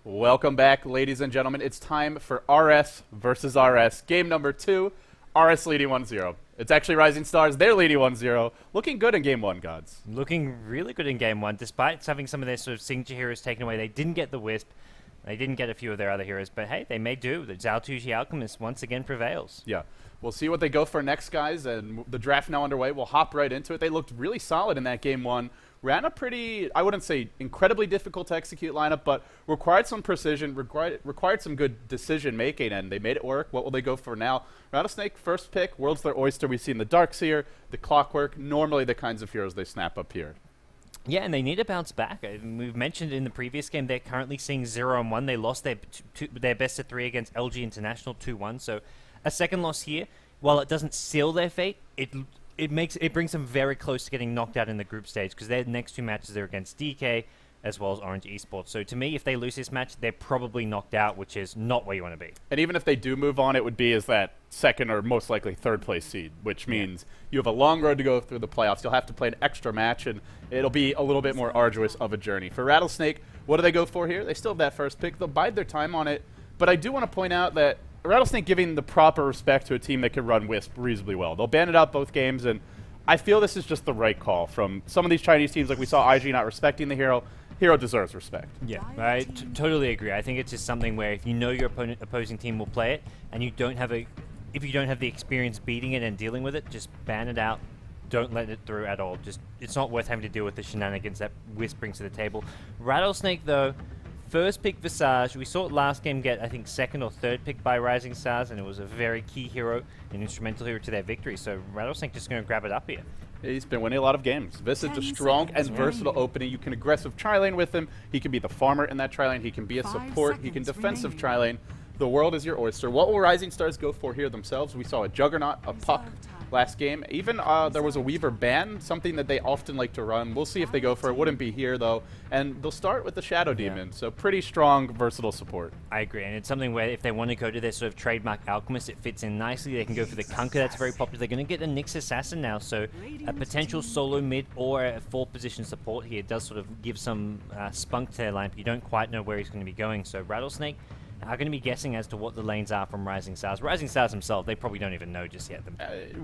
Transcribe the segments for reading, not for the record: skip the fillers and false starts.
Welcome back, ladies and gentlemen. It's time for RS versus RS. Game number 2, RS leading 1-0. It's actually RisingStars. They're leading 1-0. Looking good in Game 1, Gods. Looking really good in Game 1, despite having some of their sort of signature heroes taken away. They didn't get the Wisp. They didn't get a few of their other heroes, but hey, they may do. The Zaltushi Alchemist once again prevails. Yeah. We'll see what they go for next, guys, and the draft now underway. We'll hop right into it. They looked really solid in that Game 1. Ran a pretty, I wouldn't say incredibly difficult to execute lineup, but required some precision, required some good decision-making, and they made it work. What will they go for now? Rattlesnake, first pick. World's their oyster. We've seen the Darkseer, the Clockwork, normally the kinds of heroes they snap up here. Yeah, and they need to bounce back. We've mentioned in the previous game they're currently seeing 0-1. They lost their best of 3 against LG International 2-1, so a second loss here, while it doesn't seal their fate, it brings them very close to getting knocked out in the group stage, because their next 2 matches are against DK as well as Orange Esports. So to me, if they lose this match, they're probably knocked out, which is not where you want to be. And even if they do move on, it would be as that second or most likely third place seed, which means you have a long road to go through the playoffs. You'll have to play an extra match, and it'll be a little bit more arduous of a journey. For Rattlesnake, what do they go for here? They still have that first pick. They'll bide their time on it, but I do want to point out that Rattlesnake giving the proper respect to a team that can run Wisp reasonably well. They'll ban it out both games, and I feel this is just the right call from some of these Chinese teams. Like we saw IG not respecting the hero. Hero deserves respect. Yeah, I totally agree. I think it's just something where if you know your opposing team will play it, and if you don't have the experience beating it and dealing with it, just ban it out. Don't let it through at all. It's not worth having to deal with the shenanigans that Wisp brings to the table. Rattlesnake, though, first pick Visage. We saw it last game get, I think, second or third pick by RisingStars, and it was a very key hero, an instrumental hero to their victory. So Rattlesnake just going to grab it up here. He's been winning a lot of games. Visage, a strong and versatile opening. You can aggressive tri-lane with him. He can be the farmer in that tri-lane. He can be a support. He can defensive tri-lane. The world is your oyster. What will RisingStars go for here themselves? We saw a Juggernaut, a Puck last game. Even there was a Weaver ban, something that they often like to run. We'll see if they go for it. Wouldn't be here, though. And they'll start with the Shadow Demon. So pretty strong, versatile support. I agree. And it's something where if they want to go to their sort of trademark Alchemist, it fits in nicely. They can go for the Kunkka. That's very popular. They're going to get a Nyx Assassin now. So a potential solo mid or a 4-position support here does sort of give some spunk to their line. You don't quite know where he's going to be going. So Rattlesnake are going to be guessing as to what the lanes are from RisingStars. RisingStars themselves, they probably don't even know just yet.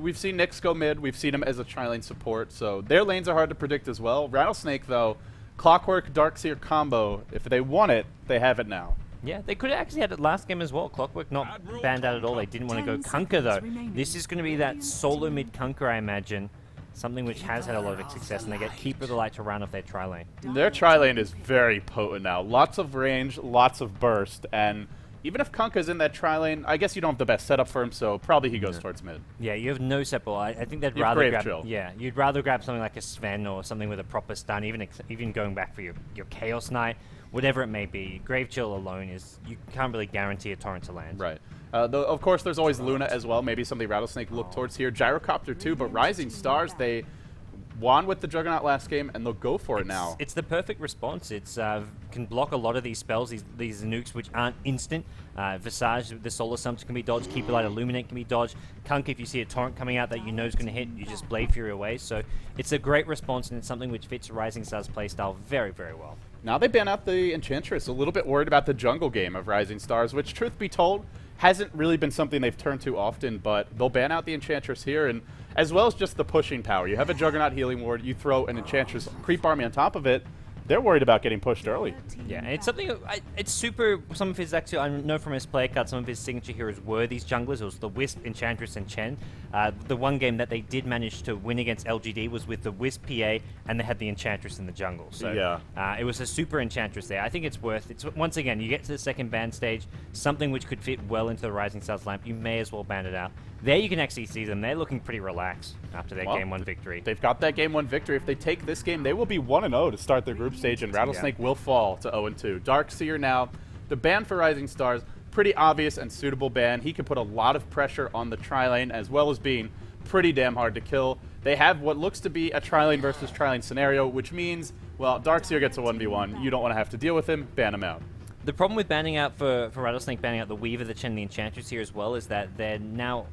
We've seen Nyx go mid. We've seen him as a tri-lane support, so their lanes are hard to predict as well. Rattlesnake, though, Clockwork, Darkseer combo, if they want it, they have it now. Yeah, they could have actually had it last game as well. Clockwork not banned out at all. They didn't want to go Kunkka, though. This is going to be that solo mid Kunkka, I imagine. Something which has had a lot of success, and they get Keeper of the Light to round off their tri-lane. Their tri-lane is very potent now. Lots of range, lots of burst, and even if Kunkka's in that tri-lane, I guess you don't have the best setup for him, so probably he goes towards mid. Yeah, you have no setup. I think they'd You have rather Grave grab. Chill. Yeah, you'd rather grab something like a Sven or something with a proper stun, even going back for your Chaos Knight, whatever it may be. Grave Chill alone you can't really guarantee a torrent to land. Right. Though, of course, there's always Luna as well. Maybe something Rattlesnake look towards here. Gyrocopter too, but RisingStars, they won with the Juggernaut last game, and they'll go for it now. It's the perfect response. It's can block a lot of these spells, these nukes, which aren't instant. Visage, the Solar Sumpter can be dodged. Keep Light, Illuminate can be dodged. Kunkka, if you see a torrent coming out that you know is going to hit, you just Blade Fury away. So it's a great response, and it's something which fits RisingStars' playstyle very, very well. Now they ban out the Enchantress. A little bit worried about the jungle game of RisingStars, which, truth be told, hasn't really been something they've turned to often, but they'll ban out the Enchantress here, and as well as just the pushing power. You have a Juggernaut healing ward, you throw an Enchantress creep army on top of it, they're worried about getting pushed early. Yeah, and it's something, it's super, some of his actually, I know from his player card, some of his signature heroes were these junglers. It was the Wisp, Enchantress, and Chen. The one game that they did manage to win against LGD was with the Wisp PA, and they had the Enchantress in the jungle. So yeah. It was a super Enchantress there. I think it's once again, you get to the second ban stage, something which could fit well into the RisingStars lineup, you may as well ban it out. There you can actually see them. They're looking pretty relaxed after their Game 1 victory. They've got that Game 1 victory. If they take this game, they will be 1-0 to start their group stage, and Rattlesnake will fall to 0-2. Darkseer now. The ban for RisingStars, pretty obvious and suitable ban. He can put a lot of pressure on the tri-lane, as well as being pretty damn hard to kill. They have what looks to be a tri-lane versus tri-lane scenario, which means, well, Darkseer gets a 1v1. You don't want to have to deal with him. Ban him out. The problem with banning out for Rattlesnake, banning out the Weaver, the Chen, the Enchantress here as well, is that they're now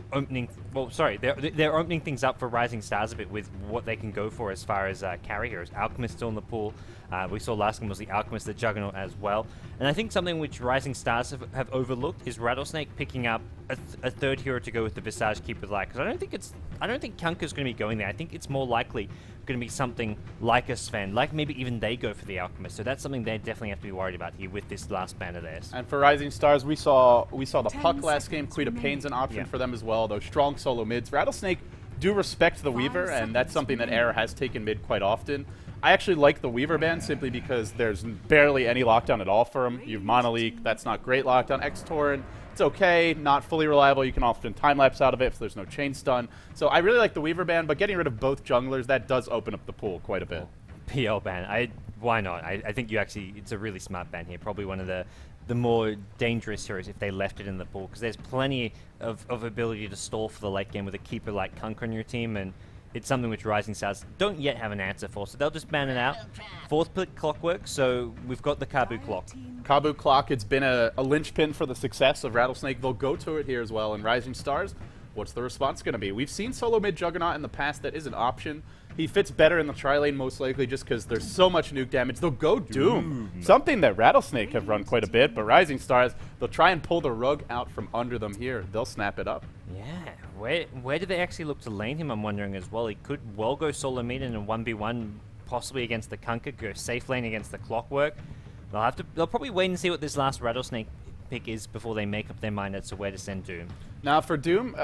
they're opening things up for RisingStars a bit with what they can go for as far as carry heroes. Alchemist still in the pool. We saw last game was the Alchemist, the Juggernaut as well. And I think something which Rising Stars have overlooked is Rattlesnake picking up a third hero to go with the Visage Keeper of the Light. Because I don't think Kunka's going to be going there. I think it's more likely going to be something like a Sven, like maybe even they go for the Alchemist. So that's something they definitely have to be worried about here with this last ban of theirs. And for Rising Stars, we saw the Puck last game. Queen of Pain's an option for them as well. Those strong solo mids. Rattlesnake do respect the Weaver, and that's something that Air has taken mid quite often. I actually like the Weaver ban simply because there's barely any lockdown at all for him. You have Monolith, that's not great lockdown. X-Torrent, it's okay, not fully reliable. You can often time-lapse out of it if there's no chain stun. So I really like the Weaver ban, but getting rid of both junglers, that does open up the pool quite a bit. PL ban, why not? I think it's a really smart ban here. Probably one of the more dangerous heroes if they left it in the pool, because there's plenty of ability to stall for the late game with a keeper like Kunk on your team, and it's something which Rising Stars don't yet have an answer for, so they'll just ban it out. Fourth pick Clockwork, so we've got the Kabu Clock. Kabu Clock, it's been a linchpin for the success of Rattlesnake. They'll go to it here as well, and Rising Stars, what's the response going to be? We've seen solo mid Juggernaut in the past. That is an option. He fits better in the tri-lane most likely just because there's so much nuke damage. They'll go Doom, something that Rattlesnake have run quite a bit, but Rising Stars, they'll try and pull the rug out from under them here. They'll snap it up. Yeah, where do they actually look to lane him, I'm wondering as well. He could well go solo mid in a 1v1, possibly against the Kunka, go safe lane against the Clockwork. They'll probably wait and see what this last Rattlesnake pick is before they make up their mind as to where to send Doom. Now for Doom,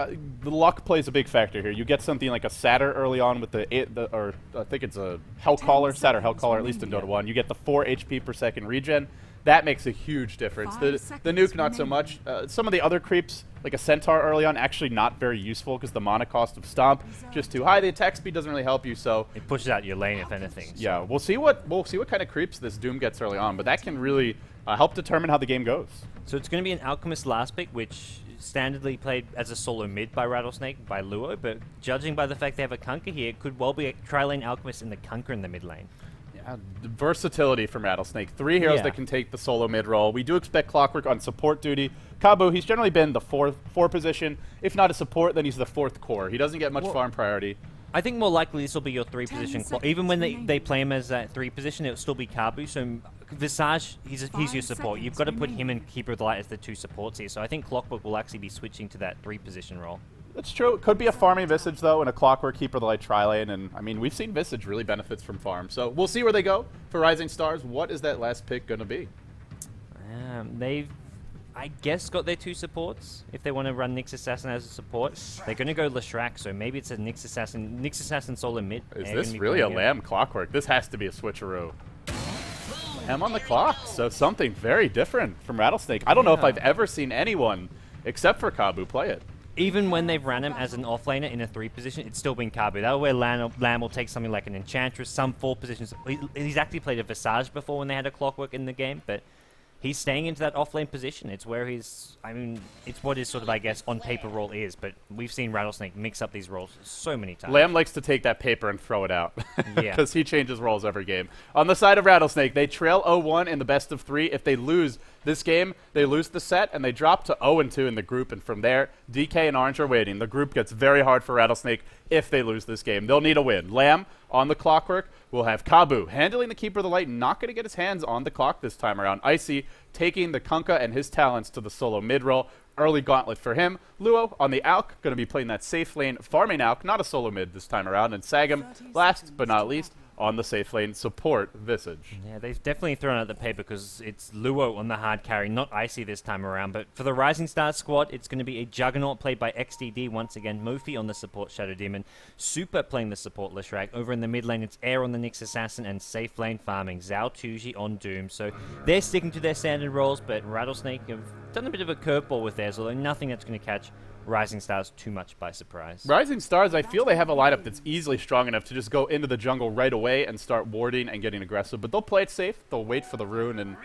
the luck plays a big factor here. You get something like a Satyr early on with or I think it's a Hellcaller, Satyr Hellcaller, at least in Dota 1. You get the 4 HP per second regen. That makes a huge difference. The nuke, not so much. Some of the other creeps, like a Centaur early on, actually not very useful because the mana cost of Stomp just too high. The attack speed doesn't really help you, so it pushes out your lane if anything. So. Yeah, we'll see what kind of creeps this Doom gets early on, but that can really help determine how the game goes. So it's going to be an Alchemist last pick, which standardly played as a solo mid by Rattlesnake, by Luo, but judging by the fact they have a Kunka here, it could well be a tri-lane Alchemist and the Kunka in the mid lane. Yeah, versatility from Rattlesnake. 3 heroes that can take the solo mid role. We do expect Clockwork on support duty. Kabu, he's generally been the 4 position. If not a support, then he's the 4th core. He doesn't get much farm priority. I think more likely this will be your 3 position. Even when they play him as that 3 position, it'll still be Kabu. So Visage, he's your support. You've got to put him and Keeper of the Light as the 2 supports here. So I think Clockwork will actually be switching to that 3 position role. That's true. It could be a farming Visage, though, and a Clockwork Keeper of the Light tri-lane. And, I mean, we've seen Visage really benefits from farm. So we'll see where they go for Rising Stars. What is that last pick going to be? They've, I guess, got their 2 supports. If they want to run Nyx Assassin as a support, they're going to go Leshrac. So maybe it's a Nyx Assassin solo mid. Is this really a Lamb Clockwork? This has to be a switcheroo. Lamb on the clock. So something very different from Rattlesnake. I don't know if I've ever seen anyone, except for Kabu, play it. Even when they've ran him as an offlaner in a 3 position, it's still been Kabu. That way Lamb will take something like an Enchantress, some 4 positions. He's actually played a Visage before when they had a Clockwork in the game, but he's staying into that offlane position. It's where it's what his sort of, I guess, on paper role is, but we've seen Rattlesnake mix up these roles so many times. Lamb likes to take that paper and throw it out because yeah. he changes roles every game. On the side of Rattlesnake, they trail 0-1 in the best of 3. If they lose this game, they lose the set, and they drop to 0-2 in the group, and from there, DK and Orange are waiting. The group gets very hard for Rattlesnake if they lose this game. They'll need a win. Lamb on the Clockwork. We'll have Kabu handling the Keeper of the Light, not going to get his hands on the clock this time around. Icy taking the Kunka and his talents to the solo mid-roll. Early gauntlet for him. Luo on the Alk, going to be playing that safe lane, farming Alk, not a solo mid this time around. And Sagam, last but not least, on the safe lane, support Visage. Yeah, they've definitely thrown out the paper because it's Luo on the hard carry, not Icy this time around. But for the Rising Stars squad, it's going to be a Juggernaut played by XDD once again. Mofi on the support Shadow Demon. Super playing the support Leshrac. Over in the mid lane, it's Air on the Nyx Assassin and safe lane farming. Zhao Tuji on Doom. So they're sticking to their standard roles, but Rattlesnake have done a bit of a curveball with theirs, although nothing that's going to catch Rising Stars too much by surprise. Rising Stars, I feel they have a lineup that's easily strong enough to just go into the jungle right away and start warding and getting aggressive, but they'll play it safe. They'll wait for the rune, and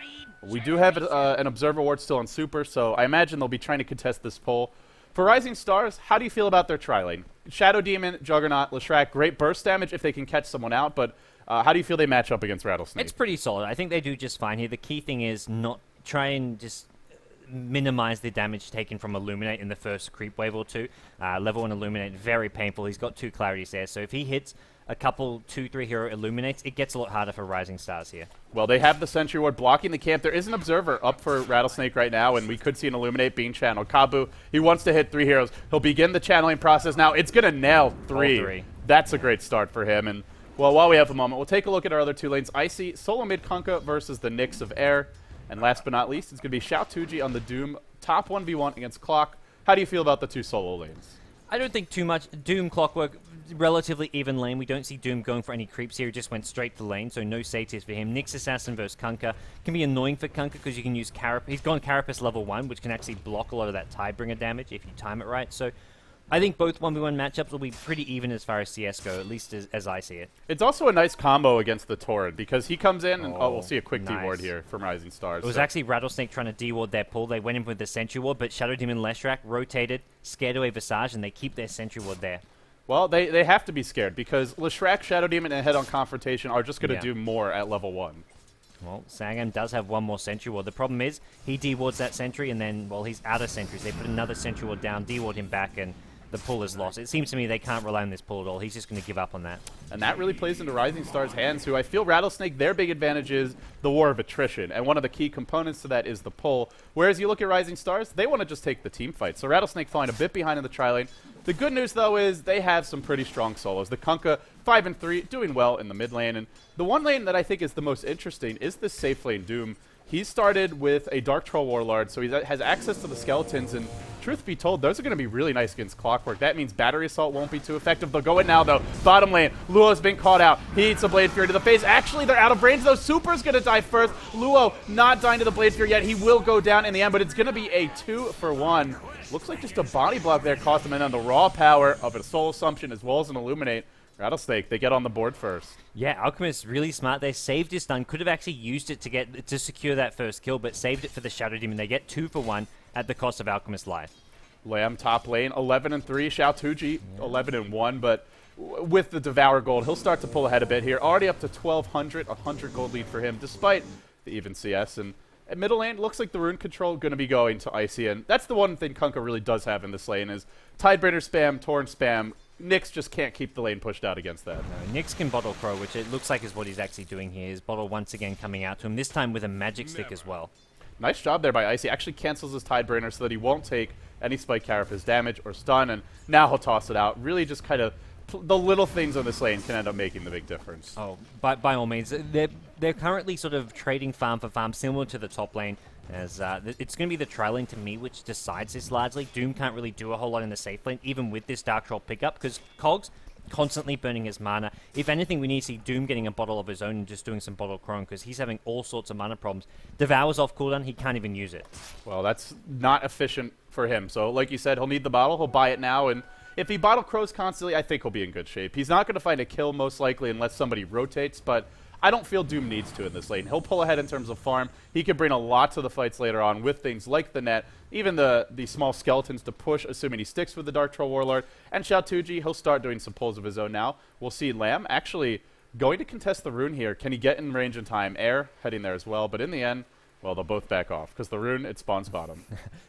we do have an Observer ward still on Super, so I imagine they'll be trying to contest this pull. For Rising Stars, how do you feel about their tri-lane? Shadow Demon, Juggernaut, Leshrac, great burst damage if they can catch someone out, but how do you feel they match up against Rattlesnake? It's pretty solid. I think they do just fine here. The key thing is not try and just minimize the damage taken from Illuminate in the first creep wave or 2. Level 1 Illuminate, very painful. He's got 2 clarities there, so if he hits a couple 2-3 hero illuminates, it gets a lot harder for RisingStars here. Well, they have the Sentry Ward blocking the camp. There is an Observer up for Rattlesnake right now, and we could see an Illuminate being channeled. Kabu, he wants to hit 3 heroes. He'll begin the channeling process now. It's going to nail 3. All 3. That's a great start for him. And, well, while we have a moment, we'll take a look at our other 2 lanes. Icy, solo mid Kunkka versus the Nyx of Air. And last but not least, it's going to be Xiaotuji on the Doom. Top 1v1 against Clock. How do you feel about the 2 solo lanes? I don't think too much. Doom, Clockwork, relatively even lane. We don't see Doom going for any creeps here. He just went straight to lane, so no satyrs for him. Nyx Assassin versus Kunkka can be annoying for Kunkka because you can use Carapace. He's gone Carapace level 1, which can actually block a lot of that Tidebringer damage if you time it right. So I think both 1v1 matchups will be pretty even as far as CS go, at least as I see it. It's also a nice combo against the Torrent because he comes in and, we'll see a quick nice. D-ward here from RisingStars. It was actually Rattlesnake trying to D-ward their pull. They went in with the Sentry Ward, but Shadow Demon Leshrac rotated, scared away Visage, and they keep their Sentry Ward there. Well, they have to be scared because Leshrac, Shadow Demon, and Head-On Confrontation are just going to do more at level 1. Well, Sangam does have one more Sentry Ward. The problem is he D-wards that Sentry, and then, well, he's out of Sentries. They put another Sentry Ward down, D-ward him back, and the pull is lost. It seems to me they can't rely on this pull at all. He's just going to give up on that. And that really plays into RisingStars' hands, who I feel Rattlesnake, their big advantage is the war of attrition. And one of the key components to that is the pull. Whereas you look at RisingStars, they want to just take the team fight. So Rattlesnake falling a bit behind in the tri-lane. The good news, though, is they have some pretty strong solos. The Kunkka, 5-3, doing well in the mid lane. And the one lane that I think is the most interesting is this safe lane Doom. He started with a Dark Troll Warlord, so he has access to the skeletons, and truth be told, those are going to be really nice against Clockwork. That means Battery Assault won't be too effective. They'll go in now, though. Bottom lane, Luo's been caught out. He eats a Blade Fury to the face. Actually, they're out of range, though. Super's going to die first. Luo not dying to the Blade Fury yet. He will go down in the end, but it's going to be a 2-for-1. Looks like just a body block there cost him, and then the raw power of a Soul Assumption as well as an Illuminate. Rattlesnake, they get on the board first. Yeah, Alchemist really smart. They saved his stun. Could have actually used it to secure that first kill, but saved it for the Shadow Demon. They get 2-for-1 at the cost of Alchemist's life. Lamb top lane, 11-3. Xiaotuji, 11-1. But with the Devour Gold, he'll start to pull ahead a bit here. Already up to 1,200, 100 gold lead for him, despite the even CS. And at middle lane, looks like the rune control going to be going to Icy. And that's the one thing Kunkka really does have in this lane is Tidebringer spam, Torrent spam. Nyx just can't keep the lane pushed out against that. No, Nyx can bottle Crow, which it looks like is what he's actually doing here. His bottle once again coming out to him, this time with a magic stick as well. Nice job there by Icy. Actually cancels his Tidebringer so that he won't take any Spike Carapace damage or stun, and now he'll toss it out. Really just kind of the little things on this lane can end up making the big difference. Oh, by all means. They're currently sort of trading farm for farm, similar to the top lane. As it's going to be the tri-lane to me which decides this largely. Doom can't really do a whole lot in the safe lane, even with this Dark Troll pickup, because Cogs constantly burning his mana. If anything, we need to see Doom getting a bottle of his own and just doing some bottle Chrome, because he's having all sorts of mana problems. Devour's off cooldown, he can't even use it. Well, that's not efficient for him. So like you said, he'll need the bottle, he'll buy it now, and if he bottle Crows constantly, I think he'll be in good shape. He's not going to find a kill most likely unless somebody rotates, but I don't feel Doom needs to in this lane. He'll pull ahead in terms of farm. He can bring a lot to the fights later on with things like the net, even the small skeletons to push, assuming he sticks with the Dark Troll Warlord. And Xiaotuji, he'll start doing some pulls of his own now. We'll see Lamb actually going to contest the rune here. Can he get in range in time? Air heading there as well, but in the end, well, they'll both back off because the rune, it spawns bottom.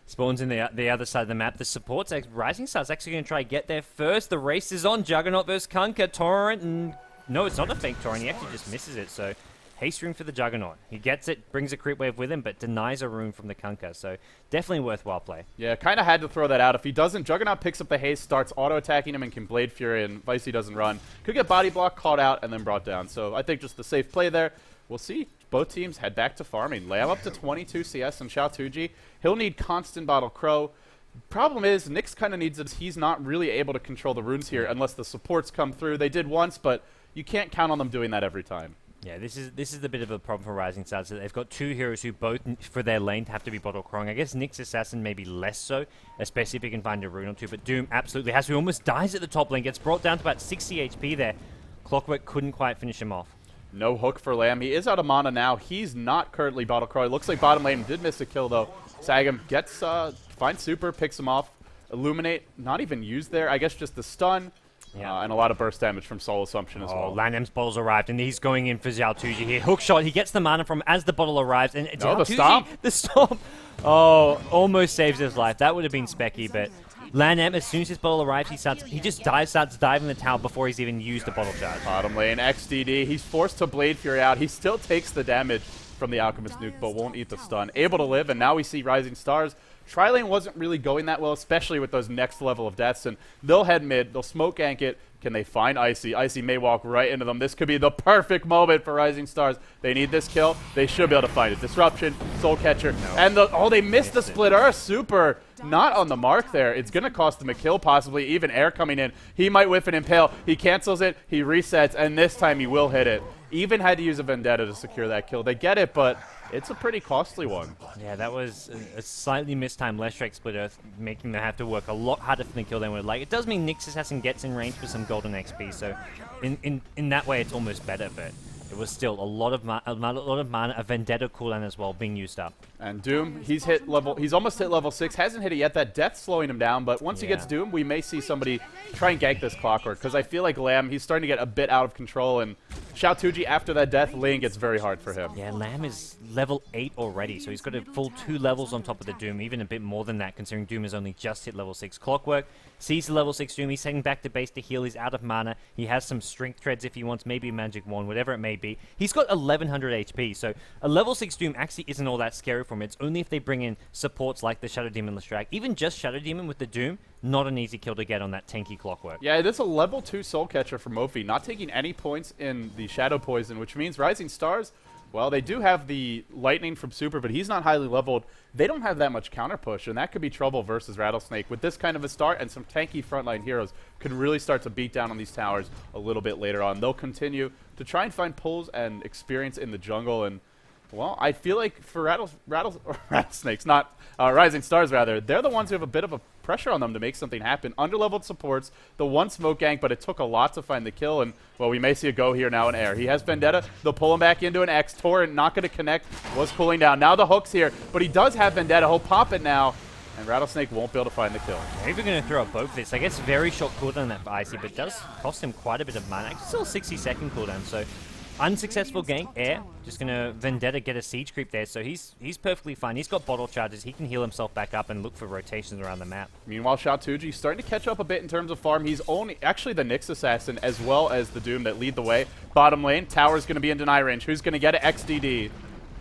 Spawns in the other side of the map. The supports, RisingStars actually going to try to get there first. The race is on. Juggernaut versus Kunkka. Torrent and... No, it's not a fake Torrent. He actually just misses it. So, haste rune for the Juggernaut. He gets it, brings a creep wave with him, but denies a rune from the Kunkka. So, definitely worthwhile play. Yeah, kind of had to throw that out. If he doesn't, Juggernaut picks up the haste, starts auto-attacking him, and can Blade Fury, and Vicey doesn't run. Could get body block, caught out, and then brought down. So, I think just the safe play there. We'll see. Both teams head back to farming. Lamb up to 22 CS and Xiaotuji. He'll need constant bottle Crow. Problem is, Nyx kind of needs it. He's not really able to control the runes here unless the supports come through. They did once, but you can't count on them doing that every time. Yeah, this is the bit of a problem for RisingStars. They've got two heroes who both, for their lane, have to be bottle crowing. I guess Nyx Assassin maybe less so, especially if he can find a rune or two. But Doom absolutely has to. He almost dies at the top lane, gets brought down to about 60 HP there. Clockwork couldn't quite finish him off. No hook for Lamb. He is out of mana now. He's not currently bottle crow. It looks like bottom lane did miss a kill, though. Sagam gets, finds super, picks him off. Illuminate, not even used there. I guess just the stun. Yeah. And a lot of burst damage from Soul Assumption as well. Lanham's bottle's arrived, and he's going in for Xiaotuji here. Hook shot, he gets the mana from as the bottle arrives. And no, the stomp. The stomp. Oh, almost saves his life. That would have been specky, but LanM, as soon as his bottle arrives, he just starts diving the tower before he's even used the bottle charge. Bottom lane, XDD, he's forced to Blade Fury out. He still takes the damage from the Alchemist nuke, but won't eat the stun. Able to live, and now we see RisingStars. Tri-lane wasn't really going that well, especially with those next level of deaths, and they'll head mid, they'll smoke gank it. Can they find Icy? Icy may walk right into them. This could be the perfect moment for RisingStars. They need this kill. They should be able to find it. Disruption, Soul Catcher, and they missed the Split Earth. Super not on the mark there. It's going to cost them a kill, possibly. Even Air coming in. He might whiff an Impale. He cancels it. He resets, and this time he will hit it. Even had to use a Vendetta to secure that kill. They get it, but it's a pretty costly one. Yeah, that was a slightly mistimed Leshrac Split Earth, making them have to work a lot harder for the kill than would like. It does mean Nyx Assassin gets in range for some golden XP, so in that way it's almost better, but it was still a lot of mana, a Vendetta cooldown as well being used up. And Doom, he's almost hit level 6, hasn't hit it yet. That death's slowing him down, but once he gets Doom, we may see somebody try and gank this Clockwork, because I feel like Lamb, he's starting to get a bit out of control, and Xiaotuji, after that death, lane gets very hard for him. Yeah, Lamb is level 8 already, so he's got a full 2 levels on top of the Doom, even a bit more than that, considering Doom has only just hit level 6. Clockwork sees the level 6 Doom, he's heading back to base to heal, he's out of mana, he has some strength treads if he wants, maybe a magic wand, whatever it may be. He's got 1100 HP, so a level 6 Doom actually isn't all that scary for him. It's only if they bring in supports like the Shadow Demon Leshrac. Even just Shadow Demon with the Doom, not an easy kill to get on that tanky Clockwork. Yeah, it is a level 2 Soul Catcher for Mofi, not taking any points in the Shadow Poison, which means RisingStars, well, they do have the Lightning from Super, but he's not highly leveled. They don't have that much counter push, and that could be trouble versus Rattlesnake. With this kind of a start and some tanky frontline heroes could really start to beat down on these towers a little bit later on. They'll continue to try and find pulls and experience in the jungle, and well, I feel like for Rattlesnakes, not RisingStars rather, they're the ones who have a bit of a pressure on them to make something happen. Underleveled supports, the one smoke gank, but it took a lot to find the kill, and well, we may see a go here now in Air. He has Vendetta, they'll pull him back into an X. Torrent not going to connect, was cooling down. Now the hook's here, but he does have Vendetta, he'll pop it now, and Rattlesnake won't be able to find the kill. They're even going to throw up both this. I guess very short cooldown that for Icy, but it does cost him quite a bit of mana. Actually, still a 60-second cooldown, so unsuccessful gank, Air, just going to Vendetta get a siege creep there, so he's perfectly fine. He's got bottle charges, he can heal himself back up and look for rotations around the map. Meanwhile, Xiaotuji's starting to catch up a bit in terms of farm. He's only actually the Nyx Assassin as well as the Doom that lead the way. Bottom lane, tower's going to be in deny range. Who's going to get it? XDD.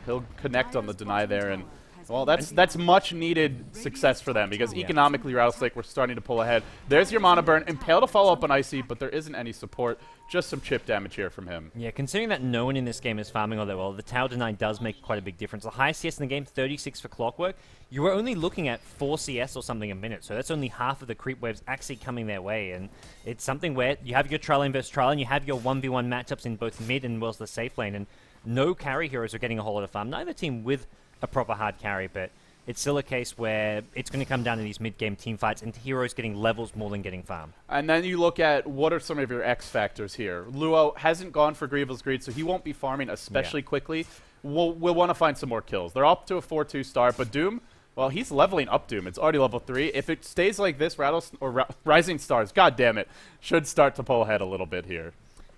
He'll connect on the deny there, and well, that's much needed success for them, because economically Rattlesnake, we're starting to pull ahead. There's your mana burn. Impale to follow up on Icy, but there isn't any support. Just some chip damage here from him. Yeah, considering that no one in this game is farming all that well, the tower deny does make quite a big difference. The highest CS in the game, 36 for Clockwork. You were only looking at 4 CS or something a minute, so that's only half of the creep waves actually coming their way, and it's something where you have your trial lane versus trial, and you have your 1v1 matchups in both mid and well as the safe lane, and no carry heroes are getting a whole lot of farm. Neither team with a proper hard carry, but it's still a case where it's going to come down to these mid-game team fights and heroes getting levels more than getting farm. And then you look at what are some of your X factors here. Luo hasn't gone for Grievel's Greed, so he won't be farming especially quickly. We'll want to find some more kills. They're up to a 4-2 start, but Doom, well, he's leveling up Doom. It's already level 3. If it stays like this, RisingStars, god damn it, should start to pull ahead a little bit here.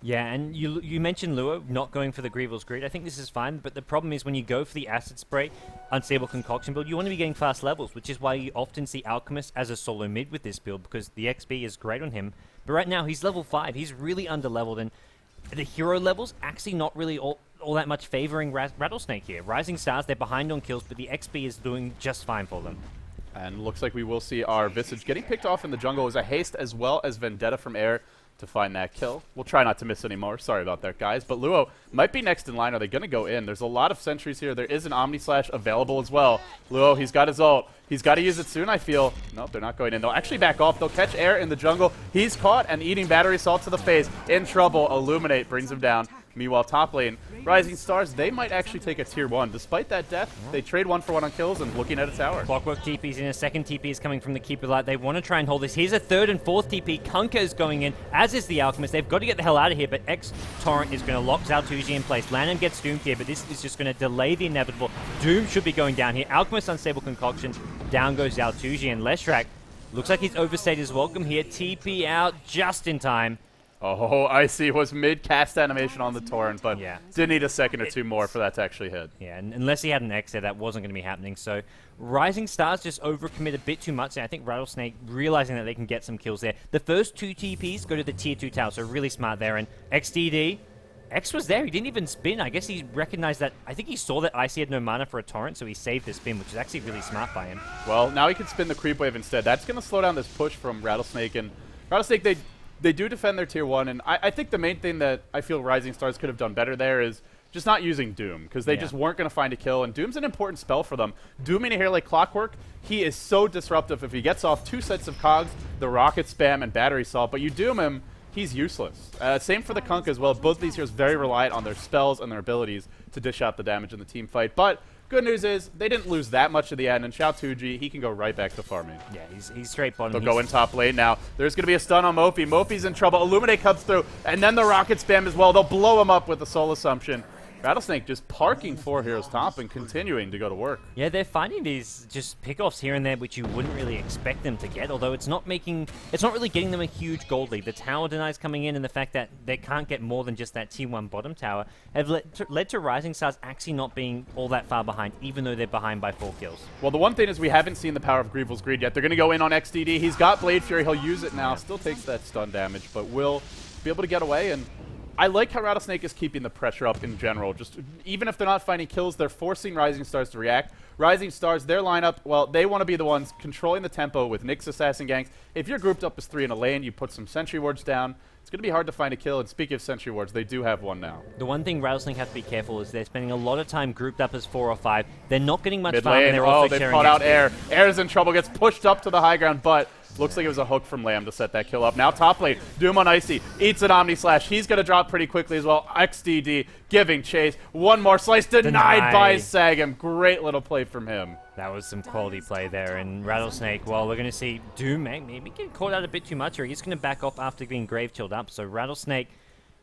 Yeah, and you mentioned Luo not going for the Grievel's Greed. I think this is fine, but the problem is when you go for the Acid Spray, Unstable Concoction build, you want to be getting fast levels, which is why you often see Alchemist as a solo mid with this build, because the XP is great on him. But right now, he's level 5. He's really under-leveled, and the hero levels actually not really all that much favoring Rattlesnake here. RisingStars, they're behind on kills, but the XP is doing just fine for them. And looks like we will see our Visage getting picked off in the jungle as a haste as well as Vendetta from Air to find that kill. We'll try not to miss any more. Sorry about that, guys. But Luo might be next in line. Are they going to go in? There's a lot of sentries here. There is an Omni Slash available as well. Luo, he's got his ult. He's got to use it soon, I feel. Nope, they're not going in. They'll actually back off. They'll catch Air in the jungle. He's caught and eating battery salt to the face. In trouble. Illuminate brings him down. Meanwhile, top lane, RisingStars, they might actually take a tier 1. Despite that death, they trade 1-for-1 on kills and looking at a tower. Clockwork TP's in. A second TP is coming from the Keeper Light. They want to try and hold this. Here's a third and fourth TP. Kunkka is going in, as is the Alchemist. They've got to get the hell out of here, but X-Torrent is going to lock Xiaotuji in place. Lanham gets doomed here, but this is just going to delay the inevitable. Doom should be going down here. Alchemist Unstable Concoction. Down goes Xiaotuji, and Leshrac looks like he's overstayed his welcome here. TP out just in time. Oh, Icy was mid-cast animation on the Torrent, but Yeah. did need a second or two more for that to actually hit. Yeah, and unless he had an X there, that wasn't going to be happening. So RisingStars just overcommit a bit too much, and I think Rattlesnake realizing that they can get some kills there. The first 2 TPs go to the tier 2 tower, so really smart there. And XDD, X was there. He didn't even spin. I guess he recognized that. I think he saw that Icy had no mana for a Torrent, so he saved the spin, which is actually really smart by him. Well, now he can spin the Creep Wave instead. That's going to slow down this push from Rattlesnake. And Rattlesnake, they do defend their tier 1, and I think the main thing that I feel RisingStars could have done better there is just not using Doom, because they just weren't going to find a kill, and Doom's an important spell for them. Dooming a hero like Clockwork, he is so disruptive. If he gets off 2 sets of cogs, the rocket spam and battery salt, but you Doom him, he's useless. Same for the Kunk as well. Both of these heroes very reliant on their spells and their abilities to dish out the damage in the team fight, but good news is they didn't lose that much at the end, and Xiao2G, he can go right back to farming. Yeah, he's straight bottom. They'll go in top lane now. There's going to be a stun on Mofi. Mofi's in trouble. Illuminate comes through, and then the rocket spam as well. They'll blow him up with the Soul Assumption. Rattlesnake just parking 4 heroes top and continuing to go to work. Yeah, they're finding these just pickoffs here and there, which you wouldn't really expect them to get. Although it's not really getting them a huge gold lead. The tower denies coming in, and the fact that they can't get more than just that tier 1 bottom tower have led to RisingStars actually not being all that far behind, even though they're behind by 4 kills. Well, the one thing is we haven't seen the power of Grievel's Greed yet. They're going to go in on XDD. He's got Blade Fury. He'll use it now. Still takes that stun damage, but will be able to get away. And I like how Rattlesnake is keeping the pressure up in general. Just even if they're not finding kills, they're forcing RisingStars to react. RisingStars, their lineup, well, they want to be the ones controlling the tempo with Nyx Assassin ganks. If you're grouped up as 3 in a lane, you put some Sentry Wards down. It's going to be hard to find a kill. And speaking of Sentry Wards, they do have one now. The one thing Rattlesnake have to be careful is they're spending a lot of time grouped up as 4 or 5. They're not getting much Mid farm, and lane, they're also they sharing caught out XP. Air. Air's in trouble, gets pushed up to the high ground, but looks like it was a hook from Lamb to set that kill up. Now top lane, Doom on Icy, eats an Omni Slash. He's going to drop pretty quickly as well. XDD giving chase. One more slice, denied by Sagam. Great little play from him. That was some quality play there. And Rattlesnake, well, we're going to see Doom maybe get caught out a bit too much, or he's going to back off after being grave chilled up. So Rattlesnake,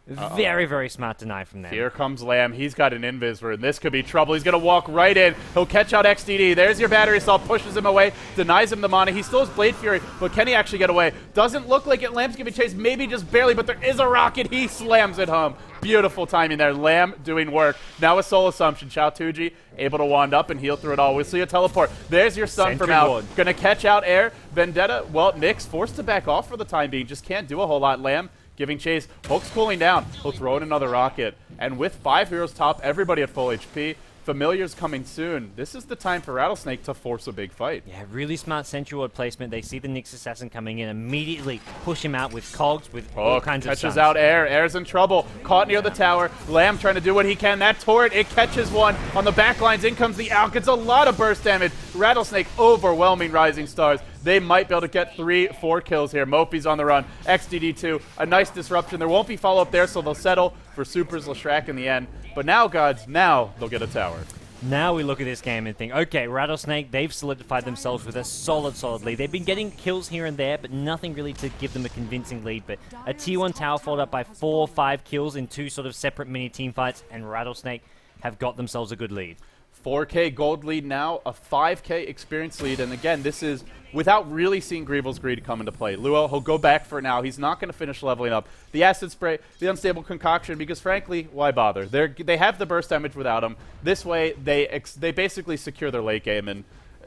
very, very smart deny from them. Here comes Lamb. He's got an Invis, and this could be trouble. He's going to walk right in. He'll catch out XDD. There's your battery assault. Pushes him away. Denies him the mana. He still has Blade Fury, but can he actually get away? Doesn't look like it. Lamb's giving chase, maybe just barely, but there is a rocket. He slams it home. Beautiful timing there. Lamb doing work. Now a Soul Assumption. Xiao2G able to wand up and heal through it all. We'll see a teleport. There's your stun from out. Going to catch out Air. Vendetta, well, Nyx forced to back off for the time being. Just can't do a whole lot. Lamb giving chase. Hook's cooling down. He'll throw in another rocket. And with 5 heroes top, everybody at full HP, Familiar's coming soon. This is the time for Rattlesnake to force a big fight. Yeah, really smart Sentry Ward placement. They see the Nyx Assassin coming in, immediately push him out with cogs, with all kinds of stuns. Catches out Air. Air's in trouble. Caught near the tower. Lamb trying to do what he can. That turret, it catches one. On the back lines, in comes the Alk. It's a lot of burst damage. Rattlesnake overwhelming RisingStars. They might be able to get 3-4 kills here. Mofi's on the run. XDD2, a nice disruption. There won't be follow-up there, so they'll settle for Super's Leshrac in the end. But now, gods, now they'll get a tower. Now we look at this game and think, okay, Rattlesnake, they've solidified themselves with a solid lead. They've been getting kills here and there, but nothing really to give them a convincing lead. But a tier 1 tower followed up by 4 or 5 kills in 2 sort of separate mini team fights, and Rattlesnake have got themselves a good lead. 4K gold lead now, a 5K experience lead, and again, this is without really seeing Grievel's Greed come into play. Luo, he'll go back for now. He's not going to finish leveling up. The Acid Spray, the Unstable Concoction, because frankly, why bother? They have the burst damage without him. This way, they basically secure their late game, and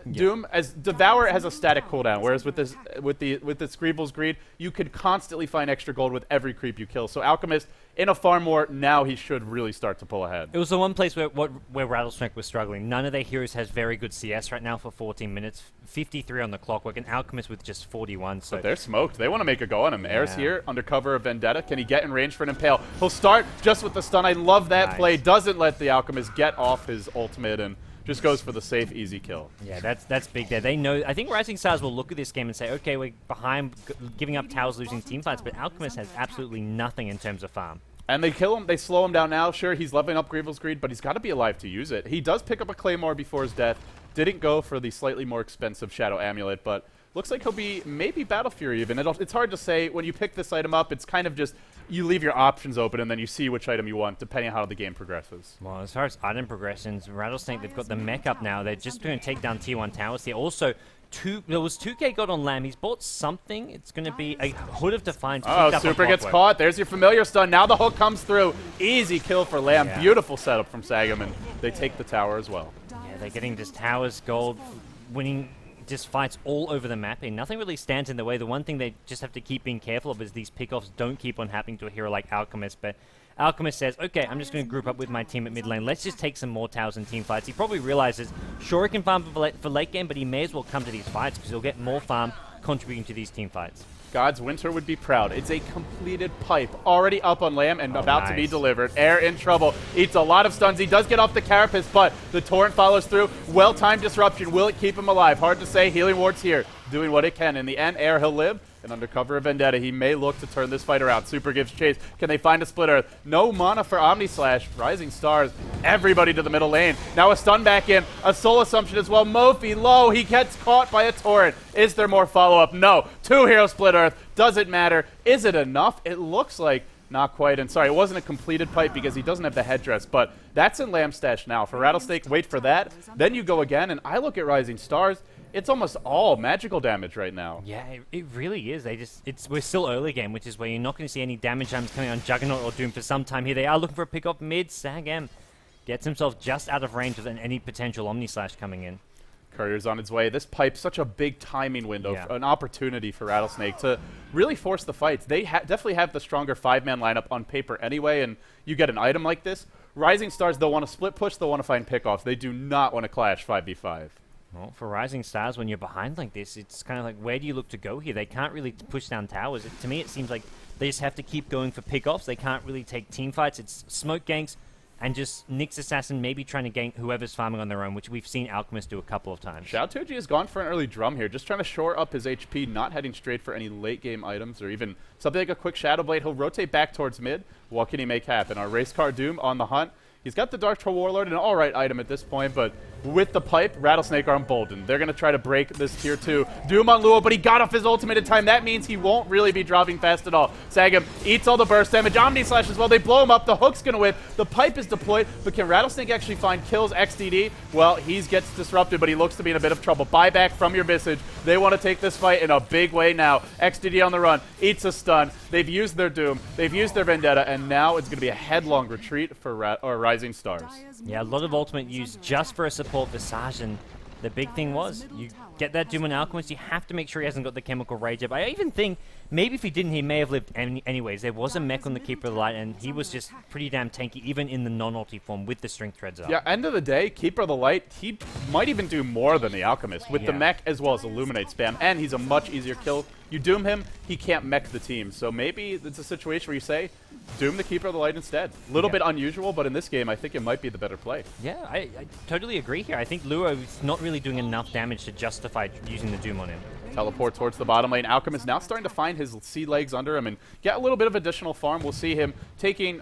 Doom, as Devour has a static cooldown, whereas with this Grievel's Greed, you could constantly find extra gold with every creep you kill. So Alchemist, in a farm war, now he should really start to pull ahead. It was the one place where Rattlesnake was struggling. None of their heroes has very good CS right now for 14 minutes. 53 on the clockwork, and Alchemist with just 41. So but they're smoked. They want to make a go on him. Air's here, under cover of Vendetta. Can he get in range for an Impale? He'll start just with the stun. I love that play. Doesn't let the Alchemist get off his ultimate, and just goes for the safe, easy kill. Yeah, that's big there. They know. I think RisingStars will look at this game and say, okay, we're behind, giving up towers, losing team fights, but Alchemist has absolutely nothing in terms of farm. And they kill him. They slow him down now. Sure, he's leveling up Grievel's Greed, but he's got to be alive to use it. He does pick up a Claymore before his death. Didn't go for the slightly more expensive Shadow Amulet, but Looks like he'll be maybe Battle Fury even. It's hard to say. When you pick this item up, it's kind of just you leave your options open and then you see which item you want depending on how the game progresses. Well, as far as item progressions, Rattlesnake, they've got the mech up now. They're just going to take down tier 1 towers here. Also, there was 2K got on Lamb. He's bought something. It's going to be a Hood of Defiance. Oh, Super gets caught. There's your familiar stun. Now the hook comes through. Easy kill for Lamb. Yeah. Beautiful setup from Sagam, and they take the tower as well. Yeah, they're getting just towers, gold, winning just fights all over the map, and nothing really stands in the way. The one thing they just have to keep being careful of is these pickoffs don't keep on happening to a hero like Alchemist, but Alchemist says, okay, I'm just going to group up with my team at mid lane. Let's just take some more towers and team fights. He probably realizes, sure, he can farm for late game, but he may as well come to these fights because he'll get more farm contributing to these team fights. God's Winter would be proud. It's a completed pipe, already up on Lamb and about to be delivered. Air in trouble, eats a lot of stuns. He does get off the Carapace, but the Torrent follows through. Well-timed disruption. Will it keep him alive? Hard to say. Healing Ward's here, doing what it can. In the end, Air, he'll live. And under cover of Vendetta, he may look to turn this fight around. Super gives chase. Can they find a split earth? No mana for Omni Slash. Rising Stars. Everybody to the middle lane. Now a stun back in. A soul assumption as well. Mofi low. He gets caught by a torrent. Is there more follow-up? No. 2 hero split earth. Doesn't matter. Is it enough? It looks like not quite. And sorry, it wasn't a completed pipe because he doesn't have the headdress. But that's in Lamb stash now. For Rattlesnake, wait for that. Then you go again. And I look at Rising Stars. It's almost all magical damage right now. Yeah, it really is. We're still early game, which is where you're not going to see any damage items coming on Juggernaut or Doom for some time here. They are looking for a pick up mid. Sagam gets himself just out of range of any potential Omni Slash coming in. Courier's on its way. This pipe's such a big timing window, an opportunity for Rattlesnake to really force the fights. They definitely have the stronger 5-man lineup on paper anyway, and you get an item like this. Rising Stars, they'll want to split push, they'll want to find pickoffs. They do not want to clash 5v5. Well, for Rising Stars, when you're behind like this, it's kind of like, where do you look to go here? They can't really push down towers. To me, it seems like they just have to keep going for pickoffs. They can't really take team fights. It's smoke ganks and just Nyx Assassin maybe trying to gank whoever's farming on their own, which we've seen Alchemist do a couple of times. Xiaotuji has gone for an early drum here, just trying to shore up his HP, not heading straight for any late-game items or even something like a quick Shadow Blade. He'll rotate back towards mid. What can he make happen? Our race car Doom on the hunt. He's got the Dark Troll Warlord, an alright item at this point, but with the pipe, Rattlesnake are emboldened. They're going to try to break this tier 2. Doom on Luo, but he got off his ultimate in time. That means he won't really be dropping fast at all. Sagam eats all the burst damage. Omni Slash as well. They blow him up. The hook's going to whip. The pipe is deployed, but can Rattlesnake actually find kills? XDD? Well, he gets disrupted, but he looks to be in a bit of trouble. Buyback from your Visage. They want to take this fight in a big way now. XDD on the run. Eats a stun. They've used their Doom. They've used their Vendetta, and now it's going to be a headlong retreat for Rising Stars. Yeah, a lot of ultimate used just for a support Visage, and the big thing was, you get that Doom on Alchemist, you have to make sure he hasn't got the Chemical Rage up. I even think, maybe if he didn't, he may have lived anyways. There was a mech on the Keeper of the Light, and he was just pretty damn tanky, even in the non-ulti form with the Strength Threads up. Yeah, end of the day, Keeper of the Light, he might even do more than the Alchemist, with the mech as well as Illuminate spam, and he's a much easier kill. You Doom him, he can't mech the team, so maybe it's a situation where you say, Doom the Keeper of the Light instead. A little bit unusual, but in this game, I think it might be the better play. Yeah, I totally agree here. I think Luo is not really doing enough damage to justify using the Doom on him. Teleport towards the bottom lane. Alchemist now starting to find his sea legs under him and get a little bit of additional farm. We'll see him finishing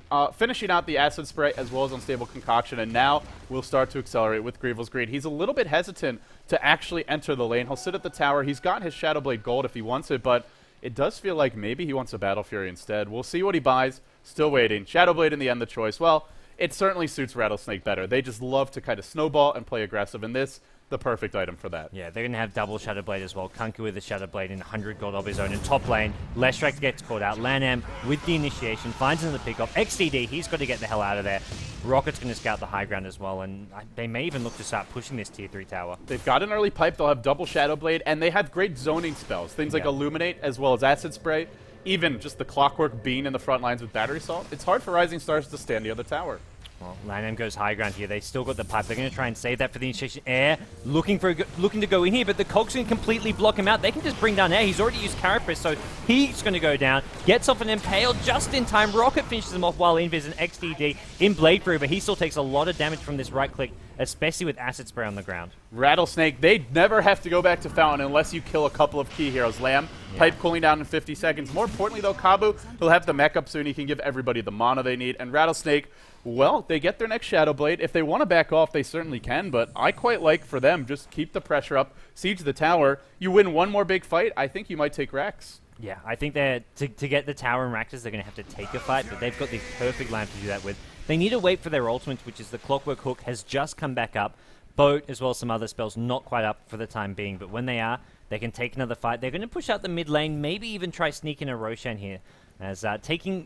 out the Acid Spray as well as Unstable Concoction, and now we'll start to accelerate with Grievel's Greed. He's a little bit hesitant to actually enter the lane. He'll sit at the tower. He's got his Shadow Blade Gold if he wants it, but it does feel like maybe he wants a Battle Fury instead. We'll see what he buys. Still waiting. Shadow Blade in the end, the choice. Well, it certainly suits Rattlesnake better. They just love to kind of snowball and play aggressive, and this, the perfect item for that. Yeah, they're going to have double Shadow Blade as well. Kunku with the Shadow Blade and 100 gold of his own. In top lane, Leshrac gets caught out. Lanam with the initiation, finds him the pickoff. XDD, he's got to get the hell out of there. Rocket's going to scout the high ground as well, and they may even look to start pushing this tier 3 tower. They've got an early pipe. They'll have double Shadow Blade, and they have great zoning spells. Things like Illuminate as well as Acid Spray. Even just the Clockwork Bean in the front lines with Battery Salt. It's hard for Rising Stars to stand the other tower. Well, Lanam goes high ground here. They still got the pipe. They're going to try and save that for the initiation. Air looking to go in here, but the Cogs can completely block him out. They can just bring down Air. He's already used Carapace, so he's going to go down. Gets off an Impale just in time. Rocket finishes him off while Invis and XDD in Blade Through, but he still takes a lot of damage from this right click, especially with Acid Spray on the ground. Rattlesnake, they never have to go back to Fountain unless you kill a couple of key heroes. Lamb, pipe cooling down in 50 seconds. More importantly, though, Kabu, he'll have the mech up soon. He can give everybody the mana they need. And Rattlesnake, Well, they get their next Shadow Blade. If they want to back off, they certainly can, but I quite like for them, just keep the pressure up, siege the tower. You win one more big fight, I think you might take Rex. Yeah, I think they're to get the tower and Raktas, they're going to have to take a fight, but they've got the perfect lamp to do that with. They need to wait for their ultimates, which is the Clockwork Hook has just come back up. Boat, as well as some other spells, not quite up for the time being, but when they are, they can take another fight. They're going to push out the mid lane, maybe even try sneaking a Roshan here, as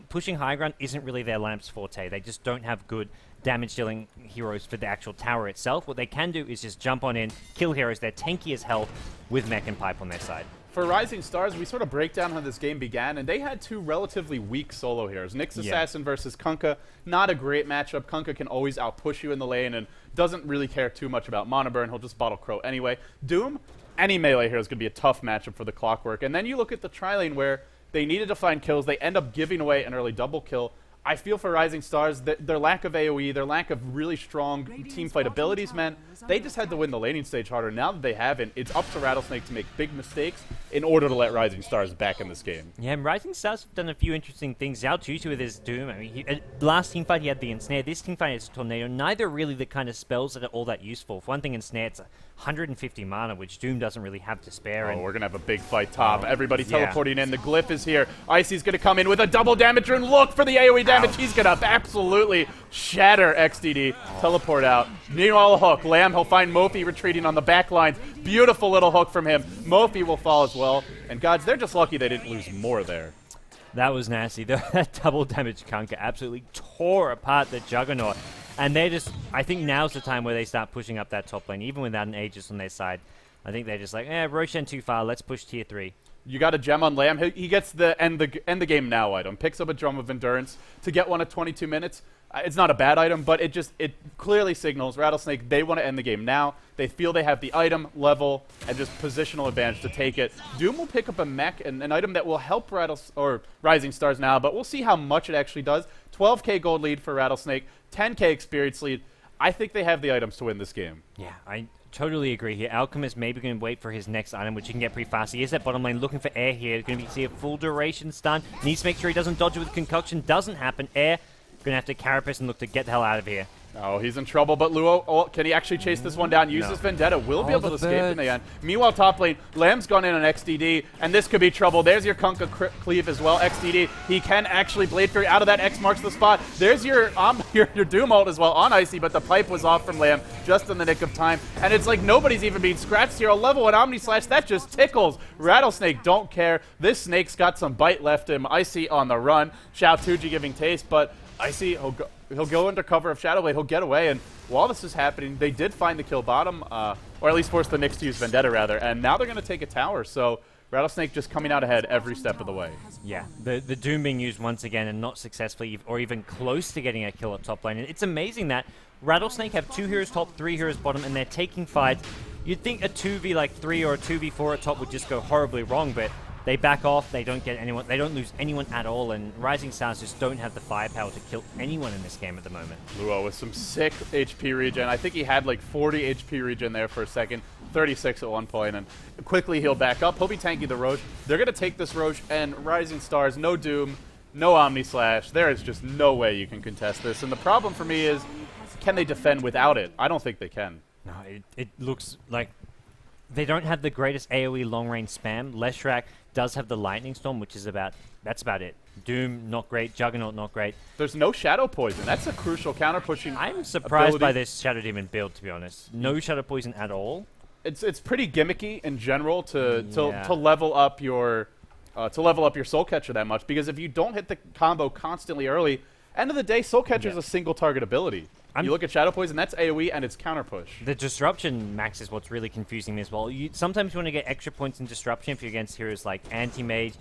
pushing high ground isn't really their lamp's forte. They just don't have good damage-dealing heroes for the actual tower itself. What they can do is just jump on in, kill heroes. They're tanky as hell with Mech and Pipe on their side. For RisingStars, we sort of break down how this game began, and they had two relatively weak solo heroes. Nyx Assassin versus Kunkka. Not a great matchup. Kunkka can always outpush you in the lane and doesn't really care too much about mana burn. He'll just bottle Crow anyway. Doom, any melee hero is going to be a tough matchup for the Clockwork. And then you look at the tri-lane where they needed to find kills. They end up giving away an early double kill. I feel for RisingStars, their lack of AoE, their lack of really strong team fight abilities meant they just had to win the laning stage harder. Now that they haven't, it's up to Rattlesnake to make big mistakes in order to let RisingStars back in this game. Yeah, and RisingStars have done a few interesting things. Zhao Tutu with his Doom. I mean, last teamfight he had the Ensnare. This teamfight has Tornado. Neither really the kind of spells that are all that useful. For one thing, Ensnare, it's 150 mana, which Doom doesn't really have to spare. Oh, we're going to have a big fight top. Everybody teleporting in. The Glyph is here. Icy's going to come in with a double damage and look for the AoE damage. Ouch. He's going to absolutely shatter XDD. Teleport out. Meanwhile, a hook. Lamb, he'll find Mofi retreating on the back lines. Beautiful little hook from him. Mofi will fall as well. And gods, they're just lucky they didn't lose more there. That was nasty. That double damage Kunkka absolutely tore apart the Juggernaut. And they just, I think now's the time where they start pushing up that top lane, even without an Aegis on their side. I think they're just like, Roshan too far, let's push tier 3. You got a gem on Lamb. He gets the end the game now item. Picks up a Drum of Endurance to get one at 22 minutes. It's not a bad item, but it clearly signals Rattlesnake, they want to end the game now. They feel they have the item, level, and just positional advantage to take it. Doom will pick up a mech, and an item that will help RisingStars now, but we'll see how much it actually does. 12k gold lead for Rattlesnake, 10k experience lead. I think they have the items to win this game. Yeah, I totally agree here. Alchemist maybe going to wait for his next item, which he can get pretty fast. He is at bottom lane looking for air here. Going to see a full duration stun. Needs to make sure he doesn't dodge it with Concoction. Doesn't happen. Air. Going to have to Carapace and look to get the hell out of here. Oh, he's in trouble, but Luo, can he actually chase this one down? Use his Vendetta. Will be able to escape in the end. Meanwhile, top lane, Lamb's gone in on XDD, and this could be trouble. There's your Kunkka cleave as well. XDD, he can actually Blade Fury out of that. X marks the spot. There's your Doom ult as well on Icy, but the pipe was off from Lamb just in the nick of time. And it's like nobody's even being scratched here. A level 1 Omni Slash, that just tickles. Rattlesnake don't care. This snake's got some bite left in him. Icy on the run. Xiao Tuji giving taste, but Icy, he'll go under cover of Shadow Blade. He'll get away, and while this is happening, they did find the kill bottom, or at least force the Nyx to use Vendetta, rather, and now they're going to take a tower, so Rattlesnake just coming out ahead every step of the way. Yeah, the Doom being used once again and not successfully or even close to getting a kill at top lane. And it's amazing that Rattlesnake have 2 heroes top, 3 heroes bottom, and they're taking fights. You'd think a 2v3 or a 2v4 at top would just go horribly wrong, but they back off, they don't get anyone, they don't lose anyone at all, and RisingStars just don't have the firepower to kill anyone in this game at the moment. Luo with some sick HP regen. I think he had like 40 HP regen there for a second, 36 at one point, and quickly he'll back up. He'll be tanking the Roche. They're going to take this Roche, and RisingStars, no Doom, no Omni Slash. There is just no way you can contest this, and the problem for me is, can they defend without it? I don't think they can. No, it looks like they don't have the greatest AoE long-range spam. Leshrac does have the Lightning Storm, which is that's about it. Doom, not great. Juggernaut, not great. There's no Shadow Poison. That's a crucial counter-pushing I'm surprised ability by this Shadow Demon build, to be honest. No Shadow Poison at all. It's pretty gimmicky in general to level up your Soul Catcher that much, because if you don't hit the combo constantly early, end of the day, Soul Catcher is a single target ability. You look at Shadow Poison, that's AoE and it's counter push. The Disruption max is what's really confusing me as well. Sometimes you want to get extra points in Disruption if you're against heroes like Anti-Mage,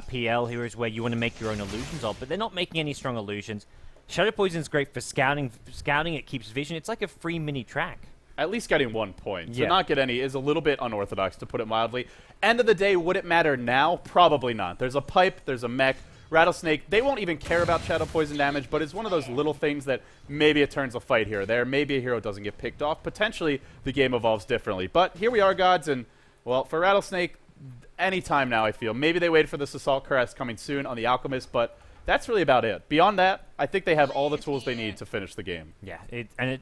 PL heroes where you want to make your own illusions of, but they're not making any strong illusions. Shadow Poison is great for scouting. Scouting, it keeps vision. It's like a free mini track. At least getting 1 point. To not get any is a little bit unorthodox, to put it mildly. End of the day, would it matter now? Probably not. There's a pipe, there's a mech. Rattlesnake, they won't even care about Shadow Poison damage, but it's one of those little things that maybe it turns a fight here or there. Maybe a hero doesn't get picked off. Potentially, the game evolves differently. But here we are, gods, and, well, for Rattlesnake, any time now, I feel. Maybe they waited for this Assault Caress coming soon on the Alchemist, but That's really about it. Beyond that, I think they have all the tools they need to finish the game. Yeah,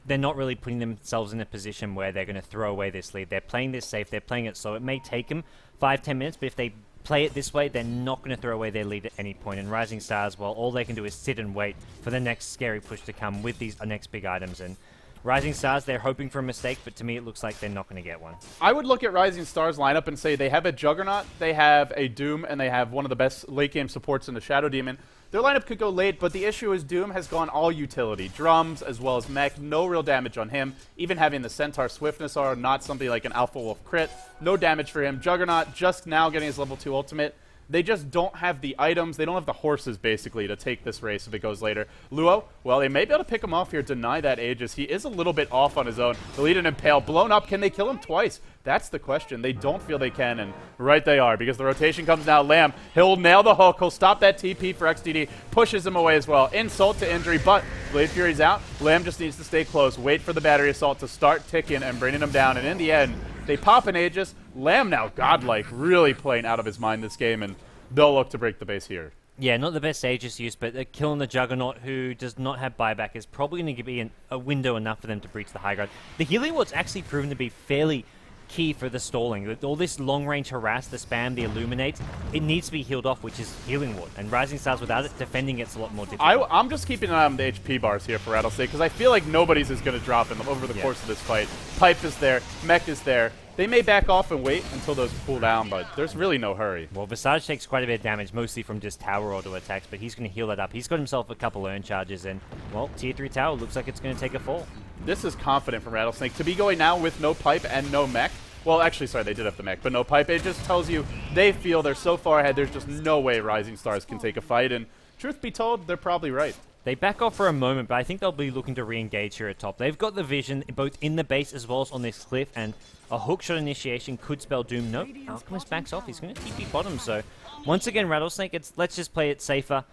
they're not really putting themselves in a position where they're going to throw away this lead. They're playing this safe. They're playing it slow. It may take them 5-10 minutes, but if they play it this way, they're not going to throw away their lead at any point. And RisingStars, well, all they can do is sit and wait for the next scary push to come with these next big items. And RisingStars, they're hoping for a mistake, but to me it looks like they're not going to get one. I would look at RisingStars lineup and say they have a Juggernaut, they have a Doom, and they have one of the best late game supports in the Shadow Demon. Their lineup could go late, but the issue is Doom has gone all utility. Drums as well as mech, no real damage on him. Even having the Centaur Swiftness are not something like an Alpha Wolf crit. No damage for him. Juggernaut just now getting his level 2 ultimate. They just don't have the items. They don't have the horses, basically, to take this race if it goes later. Luo, well, they may be able to pick him off here, deny that Aegis. He is a little bit off on his own. The lead and Impale blown up. Can they kill him twice? That's the question. They don't feel they can, and right they are, because the rotation comes now. Lamb, he'll nail the hook. He'll stop that TP for XDD. Pushes him away as well. Insult to injury, but Blade Fury's out. Lamb just needs to stay close. Wait for the battery assault to start ticking and bringing him down, and in the end, they pop an Aegis. Lamb now godlike, really playing out of his mind this game, and they'll look to break the base here. Yeah, not the best Aegis use, but killing the Juggernaut, who does not have buyback, is probably going to be a window enough for them to breach the high ground. The healing ward's actually proven to be fairly key for the stalling. With all this long-range harass, the spam, the illuminates, it needs to be healed off, which is healing ward. And RisingStars without it, defending it's a lot more difficult. I'm just keeping an eye on the HP bars here for Rattlesnake, because I feel like nobody's is going to drop in them over the course of this fight. Pipe is there, Mech is there. They may back off and wait until those cool down, but there's really no hurry. Well, Visage takes quite a bit of damage, mostly from just tower auto attacks, but he's going to heal that up. He's got himself a couple earn charges, and, well, tier 3 tower looks like it's going to take a fall. This is confident from Rattlesnake. To be going now with no pipe and no mech, well, actually, sorry, they did have the mech, but no pipe. It just tells you they feel they're so far ahead, there's just no way RisingStars can take a fight, and truth be told, they're probably right. They back off for a moment, but I think they'll be looking to re-engage here at top. They've got the vision, both in the base as well as on this cliff, and a hookshot initiation could spell doom. Nope, Alchemist backs off. He's going to TP bottom, so once again, Rattlesnake, let's just play it safer.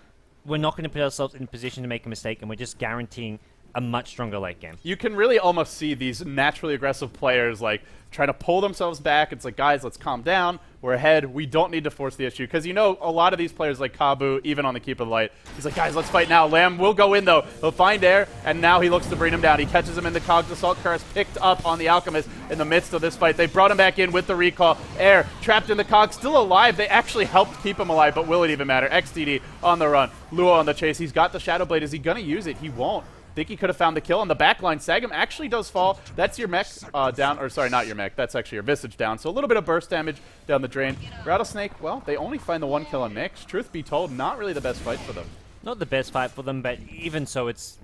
We're not going to put ourselves in a position to make a mistake, and we're just guaranteeing a much stronger late game. You can really almost see these naturally aggressive players like trying to pull themselves back. It's like, guys, let's calm down. We're ahead. We don't need to force the issue. Because, you know, a lot of these players like Kabu, even on the Keep of the Light, he's like, guys, let's fight now. Lamb will go in, though. He'll find air, and now he looks to bring him down. He catches him in the Cogs. Assault Curse picked up on the Alchemist in the midst of this fight. They brought him back in with the recall. Air trapped in the Cogs, still alive. They actually helped keep him alive, but will it even matter? XDD on the run. Luo on the chase. He's got the Shadow Blade. Is he going to use it? He won't. Think he could have found the kill on the backline. Sagam actually does fall. That's your mech down, or sorry, not your mech. That's actually your Visage down. So a little bit of burst damage down the drain. Rattlesnake, well, they only find the one kill on Mix. Truth be told, not really the best fight for them. Not the best fight for them, but even so, it's...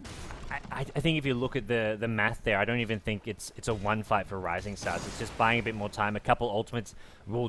I think if you look at the math there, I don't even think it's a one fight for RisingStars. It's just buying a bit more time. A couple ultimates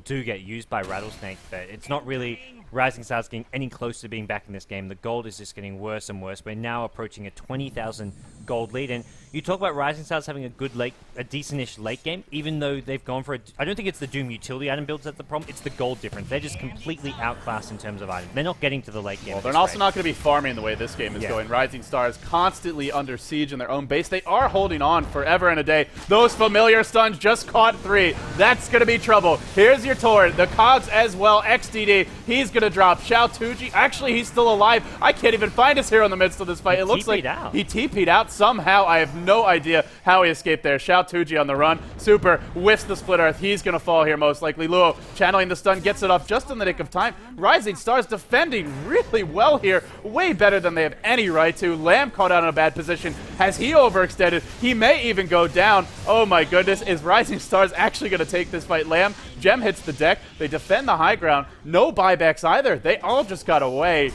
do get used by Rattlesnake, but it's not really RisingStars getting any closer to being back in this game. The gold is just getting worse and worse. We're now approaching a 20,000 gold lead, and you talk about RisingStars having a decent-ish late game, even though they've gone for I don't think it's the Doom utility item builds that's the problem. It's the gold difference. They're just completely outclassed in terms of items. They're not getting to the late game. Well, they're also not going to be farming the way this game is going. RisingStars constantly under siege in their own base. They are holding on forever and a day. Those familiar stuns just caught 3. That's going to be trouble. Here's your Torrent. The Cogs as well. XDD. He's going to drop. Xiao Tuji. Actually, he's still alive. I can't even find his hero in the midst of this fight. It looks like he TP'd out somehow. I have no idea how he escaped there. Xiao Tuji on the run. Super whiffs the Split Earth. He's going to fall here most likely. Luo channeling the stun. Gets it off just in the nick of time. RisingStars defending really well here. Way better than they have any right to. Lamb caught out in a bad position. Has he overextended? He may even go down. Oh my goodness. Is RisingStars actually going to take this fight? Lamb, Gem hits the deck. They defend the high ground. No buybacks either. They all just got away.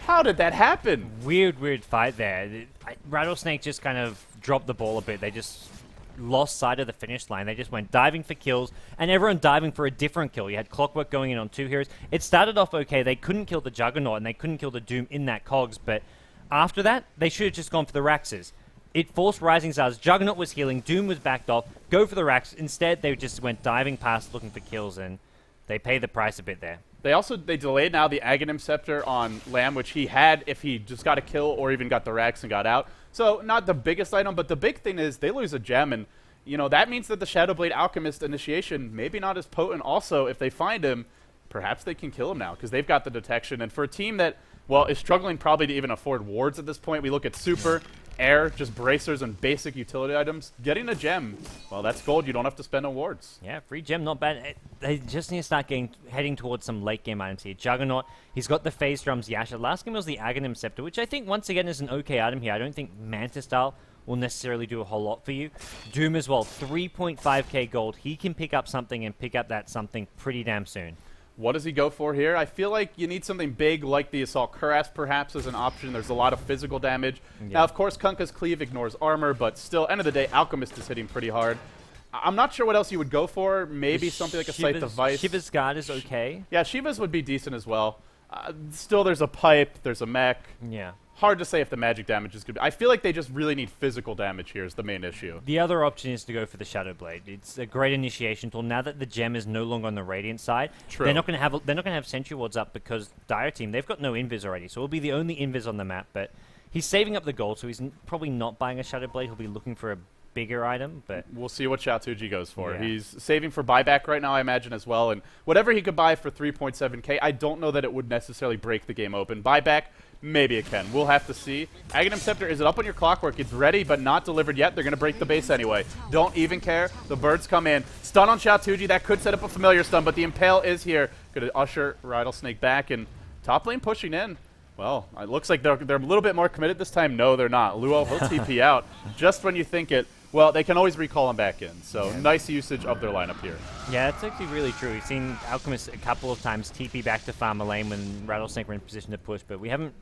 How did that happen? Weird fight there. Rattlesnake just kind of dropped the ball a bit. They just lost sight of the finish line. They just went diving for kills, and everyone diving for a different kill. You had Clockwork going in on 2 heroes. It started off okay. They couldn't kill the Juggernaut, and they couldn't kill the Doom in that Cogs, but after that, they should have just gone for the Raxes. It forced RisingStars. Juggernaut was healing. Doom was backed off. Go for the Rax. Instead, they just went diving past looking for kills, and they paid the price a bit there. They delayed now the Aghanim Scepter on Lamb, which he had if he just got a kill or even got the Rax and got out. So not the biggest item, but the big thing is they lose a gem, and you know that means that the Shadowblade Alchemist initiation maybe not as potent. Also, if they find him, perhaps they can kill him now because they've got the detection. And for a team that well, is struggling probably to even afford wards at this point. We look at super, air, just bracers and basic utility items. Getting a gem, well, that's gold. You don't have to spend on wards. Yeah, free gem, not bad. They just need to start heading towards some late game items here. Juggernaut, he's got the Phase Drums Yasha. Last game was the Aghanim Scepter, which I think, once again, is an okay item here. I don't think Manta Style will necessarily do a whole lot for you. Doom as well, 3.5k gold. He can pick up something and pick up that something pretty damn soon. What does he go for here? I feel like you need something big like the Assault Cuirass perhaps as an option. There's a lot of physical damage. Yeah. Now, of course, Kunkka's Cleave ignores armor, but still, end of the day, Alchemist is hitting pretty hard. I'm not sure what else you would go for. Maybe something like a Scythe Device. Shiva's Guard is okay. Yeah, Shiva's would be decent as well. Still, there's a pipe, there's a mech. Yeah. Hard to say if the magic damage is good. I feel like they just really need physical damage here is the main issue. The other option is to go for the Shadow Blade. It's a great initiation tool. Now that the gem is no longer on the Radiant side, True. they're not going to have Sentry Wards up because Dire Team, they've got no invis already, so it'll be the only invis on the map. But he's saving up the gold, so he's probably not buying a Shadow Blade. He'll be looking for a bigger item, but we'll see what Xiaotuji goes for. Yeah. He's saving for buyback right now, I imagine, as well. And whatever he could buy for 3.7k, I don't know that it would necessarily break the game open. Buyback, maybe it can. We'll have to see. Aghanim Scepter, is it up on your clockwork? It's ready, but not delivered yet. They're going to break the base anyway. Don't even care. The birds come in. Stun on Xiaotuji. That could set up a familiar stun, but the Impale is here. Going to usher Rattlesnake back, and top lane pushing in. Well, it looks like they're a little bit more committed this time. No, they're not. Luo, he'll TP out just when you think it. Well, they can always recall him back in, so nice usage of their lineup here. Yeah, it's actually really true. We've seen Alchemist a couple of times TP back to Farmer Lane when Rattlesnake were in position to push, but we haven't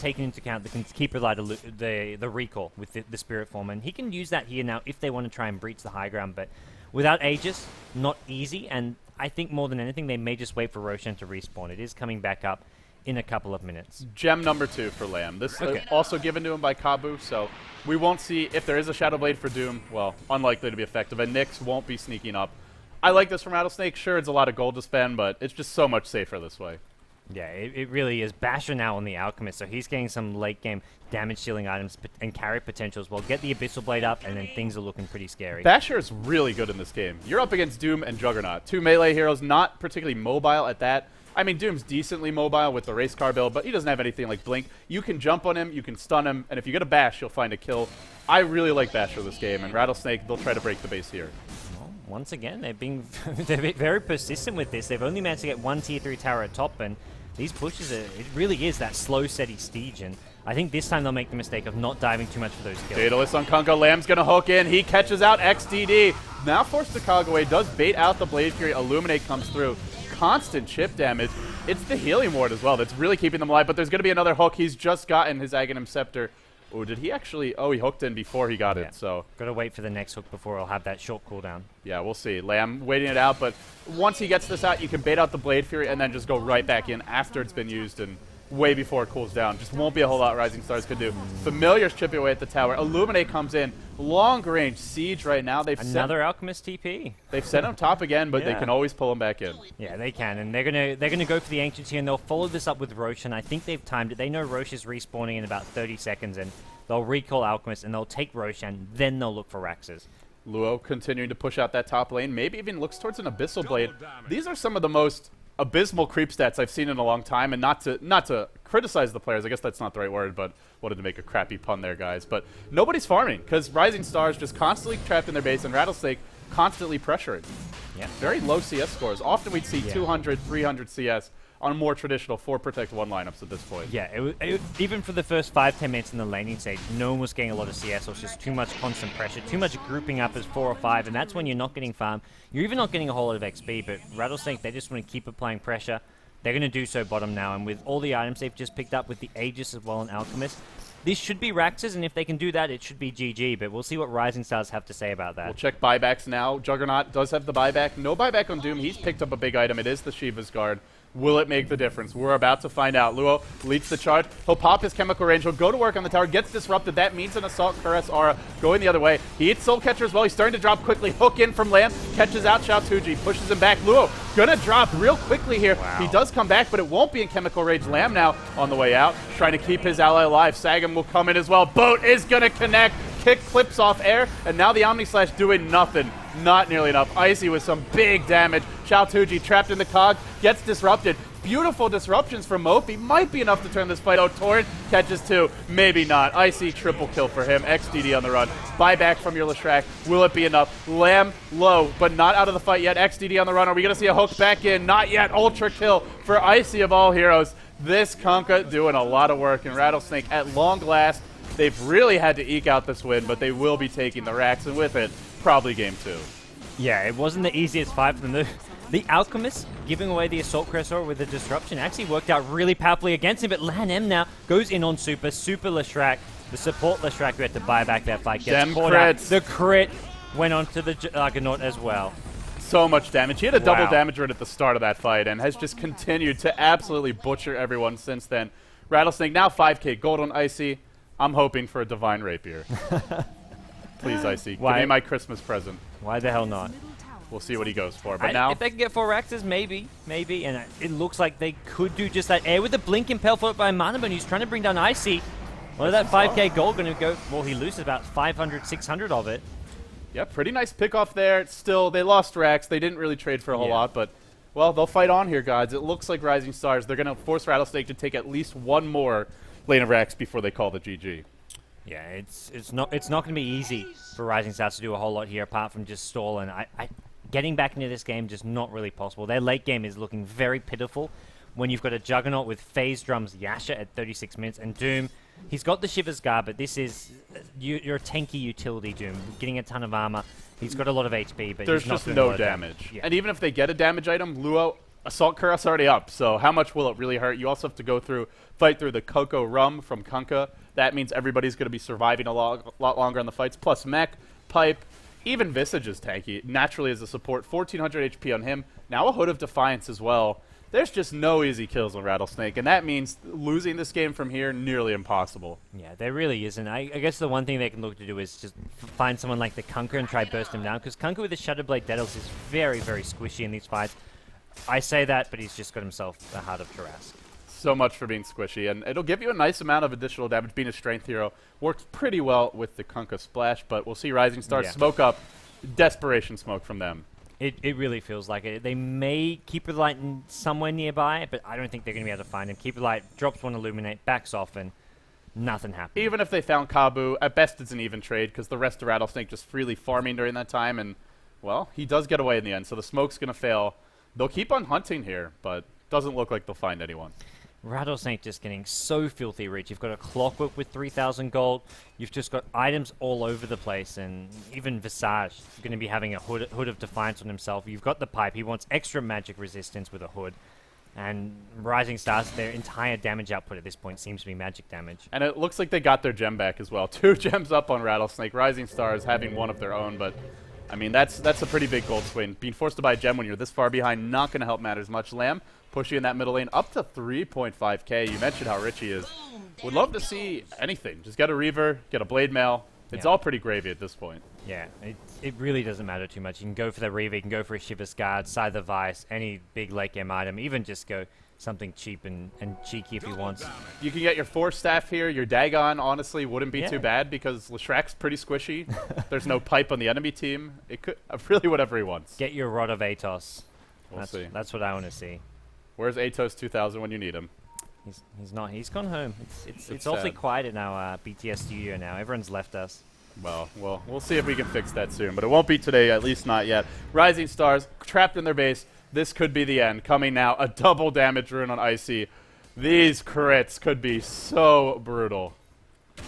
taken into account the Keeper Light, the recall with the Spirit Form, and he can use that here now if they want to try and breach the high ground, but without Aegis, not easy, and I think more than anything, they may just wait for Roshan to respawn. It is coming back up in a couple of minutes. Gem number 2 for Lamb. This also given to him by Kabu, so we won't see if there is a Shadow Blade for Doom. Well, unlikely to be effective, and Nyx won't be sneaking up. I like this from Rattlesnake. Sure, it's a lot of gold to spend, but it's just so much safer this way. Yeah, it really is. Basher now on the Alchemist, so he's getting some late game damage dealing items and carry potential as well. Get the Abyssal Blade up, and then things are looking pretty scary. Basher is really good in this game. You're up against Doom and Juggernaut. 2 melee heroes, not particularly mobile at that. I mean, Doom's decently mobile with the race car build, but he doesn't have anything like Blink. You can jump on him, you can stun him, and if you get a bash, you'll find a kill. I really like Basher this game, and Rattlesnake, they'll try to break the base here. Well, once again, they're being very persistent with this. They've only managed to get 1 tier 3 tower at top, and these pushes, it really is that slow, steady Steege, and I think this time they'll make the mistake of not diving too much for those kills. Daedalus on Kunkka. Lamb's going to hook in. He catches out XDD. Now forced to Kagaway. Does bait out the Blade Fury. Illuminate comes through. Constant chip damage. It's the healing ward as well that's really keeping them alive, but there's going to be another hook. He's just gotten his Aghanim Scepter. Oh, did he actually? Oh, he hooked in before he got it, so. Got to wait for the next hook before he'll have that short cooldown. Yeah, we'll see. Lamb waiting it out, but once he gets this out, you can bait out the Blade Fury and then just go right back in after it's been used and way before it cools down. Just won't be a whole lot RisingStars can do. Familiar's chipping away at the tower. Illuminate comes in. Long range siege right now. Another Alchemist TP. They've sent him top again, but they can always pull him back in. Yeah, they can, and they're gonna go for the Ancients here, and they'll follow this up with Rosh, and I think they've timed it. They know Rosh is respawning in about 30 seconds, and they'll recall Alchemist, and they'll take Rosh, and then they'll look for Raxes. Luo continuing to push out that top lane. Maybe even looks towards an Abyssal Blade. These are some of the most abysmal creep stats I've seen in a long time, and not to criticize the players. I guess that's not the right word, but wanted to make a crappy pun there, guys. But nobody's farming because RisingStars just constantly trapped in their base, and Rattlesnake constantly pressuring. Yeah, very low CS scores. Often we'd see 200, 300 CS on more traditional 4 Protect 1 lineups at this point. Yeah, even for the first 5-10 minutes in the laning stage, no one was getting a lot of CS. It was just too much constant pressure, too much grouping up as 4 or 5, and that's when you're not getting farm. You're even not getting a whole lot of XP, but Rattlesnake, they just want to keep applying pressure. They're going to do so bottom now, and with all the items they've just picked up with the Aegis as well and Alchemist, this should be Raxes, and if they can do that, it should be GG, but we'll see what RisingStars have to say about that. We'll check buybacks now. Juggernaut does have the buyback. No buyback on Doom. He's picked up a big item. It is the Shiva's Guard. Will it make the difference? We're about to find out. Luo leads the charge. He'll pop his chemical range. He'll go to work on the tower. Gets disrupted. That means an Assault Cuirass aura going the other way. He hits Soul Catcher as well. He's starting to drop quickly. Hook in from Lamb. Catches out Xiaotuji. Pushes him back. Luo gonna drop real quickly here. Wow. He does come back, but it won't be in chemical range. Lamb now on the way out. Trying to keep his ally alive. Sagam will come in as well. Boat is gonna connect. Kick clips off air. And now the Omni Slash doing nothing. Not nearly enough. Icy with some big damage. Xiaotuji trapped in the cog. Gets disrupted. Beautiful disruptions from Mopi might be enough to turn this fight out. Torrent catches 2, maybe not. Icy triple kill for him. XDD on the run. Buyback from your Leshrac. Will it be enough? Lamb low, but not out of the fight yet. XDD on the run. Are we going to see a hook back in? Not yet. Ultra kill for Icy of all heroes. This Kunkka doing a lot of work, and Rattlesnake at long last. They've really had to eke out this win, but they will be taking the racks, and with it, probably game 2. Yeah, it wasn't the easiest fight for them. The Alchemist giving away the Assault Cursor with the disruption actually worked out really powerfully against him, but Lan M now goes in on Super Leshrac. The support Leshrac who had to buy back that fight gets caught out. The crit went on to the Juggernaut as well. So much damage. He had a double damage rate at the start of that fight and has just continued to absolutely butcher everyone since then. Rattlesnake now 5k gold on Icy. I'm hoping for a Divine Rapier. Please, Icy. Give me my Christmas present. Why the hell not? We'll see what he goes for. But now, if they can get 4 Raxes, maybe. And it looks like they could do just that. Air with the Blink Impel followed by Manabun, who's trying to bring down Icy. What is that 5k gold going to go? Well, he loses about 500, 600 of it. Yeah, pretty nice pick off there. Still, they lost Rax. They didn't really trade for a whole lot, but, well, they'll fight on here, guys. It looks like RisingStars, they're going to force Rattlesnake to take at least one more lane of Rax before they call the GG. Yeah, it's not going to be easy for RisingStars to do a whole lot here apart from just stall, and getting back into this game just not really possible. Their late game is looking very pitiful when you've got a Juggernaut with Phase Drums Yasha at 36 minutes and Doom. He's got the Shiver's Guard, but this is you're a tanky utility Doom, getting a ton of armor. He's got a lot of HP, but there's he's not just doing no a lot of damage. Yeah. And even if they get a damage item, Luo, Assault Cuirass already up, so how much will it really hurt? You also have to go through, fight through the Coco Rum from Kunkka. That means everybody's going to be surviving a lot longer on the fights, plus Mech, Pipe, even Visage is tanky, naturally as a support. 1400 HP on him, now a Hood of Defiance as well. There's just no easy kills on Rattlesnake, and that means losing this game from here, nearly impossible. Yeah, there really isn't. I guess the one thing they can look to do is just find someone like the Kunkka and try burst him down, because Kunkka with the Shadowblade Daedalus is very, very squishy in these fights. I say that, but he's just got himself the Heart of Tarrasque. So much for being squishy, and it'll give you a nice amount of additional damage. Being a strength hero works pretty well with the Kunkka Splash, but we'll see RisingStars smoke up. Desperation smoke from them. It really feels like it. They may keep the light somewhere nearby, but I don't think they're going to be able to find him. Keep the light, drops one Illuminate, backs off, and nothing happens. Even if they found Kabu, at best it's an even trade, because the rest of Rattlesnake just freely farming during that time, and, well, he does get away in the end, so the smoke's going to fail. They'll keep on hunting here, but doesn't look like they'll find anyone. Rattlesnake just getting so filthy rich. You've got a Clockwork with 3,000 gold. You've just got items all over the place, and even Visage is going to be having a hood of Defiance on himself. You've got the Pipe. He wants extra magic resistance with a hood. And RisingStars, their entire damage output at this point seems to be magic damage. And it looks like they got their gem back as well. 2 gems up on Rattlesnake. RisingStars having one of their own, but I mean, that's a pretty big gold swing. Being forced to buy a gem when you're this far behind, not going to help matters much. Lamb push you in that middle lane up to 3.5k. You mentioned how rich he is. Would love to see anything. Just get a Reaver, get a Blade Mail. It's all pretty gravy at this point. Yeah, it really doesn't matter too much. You can go for the Reaver, you can go for a Shiver's Guard, Scythe of Vice, any big late game item, even just go something cheap and cheeky if he wants. You can get your Force Staff here. Your Dagon, honestly, wouldn't be too bad because Leshrac's pretty squishy. There's no pipe on the enemy team. It could really whatever he wants. Get your Rod of Atos. We'll see. That's what I want to see. Where's Atos 2000 when you need him? He's not. He's gone home. It's sad. awfully quiet in our BTS studio now. Everyone's left us. Well, we'll see if we can fix that soon, but it won't be today, at least not yet. RisingStars trapped in their base. This could be the end. Coming now, a double damage rune on Icy. These crits could be so brutal.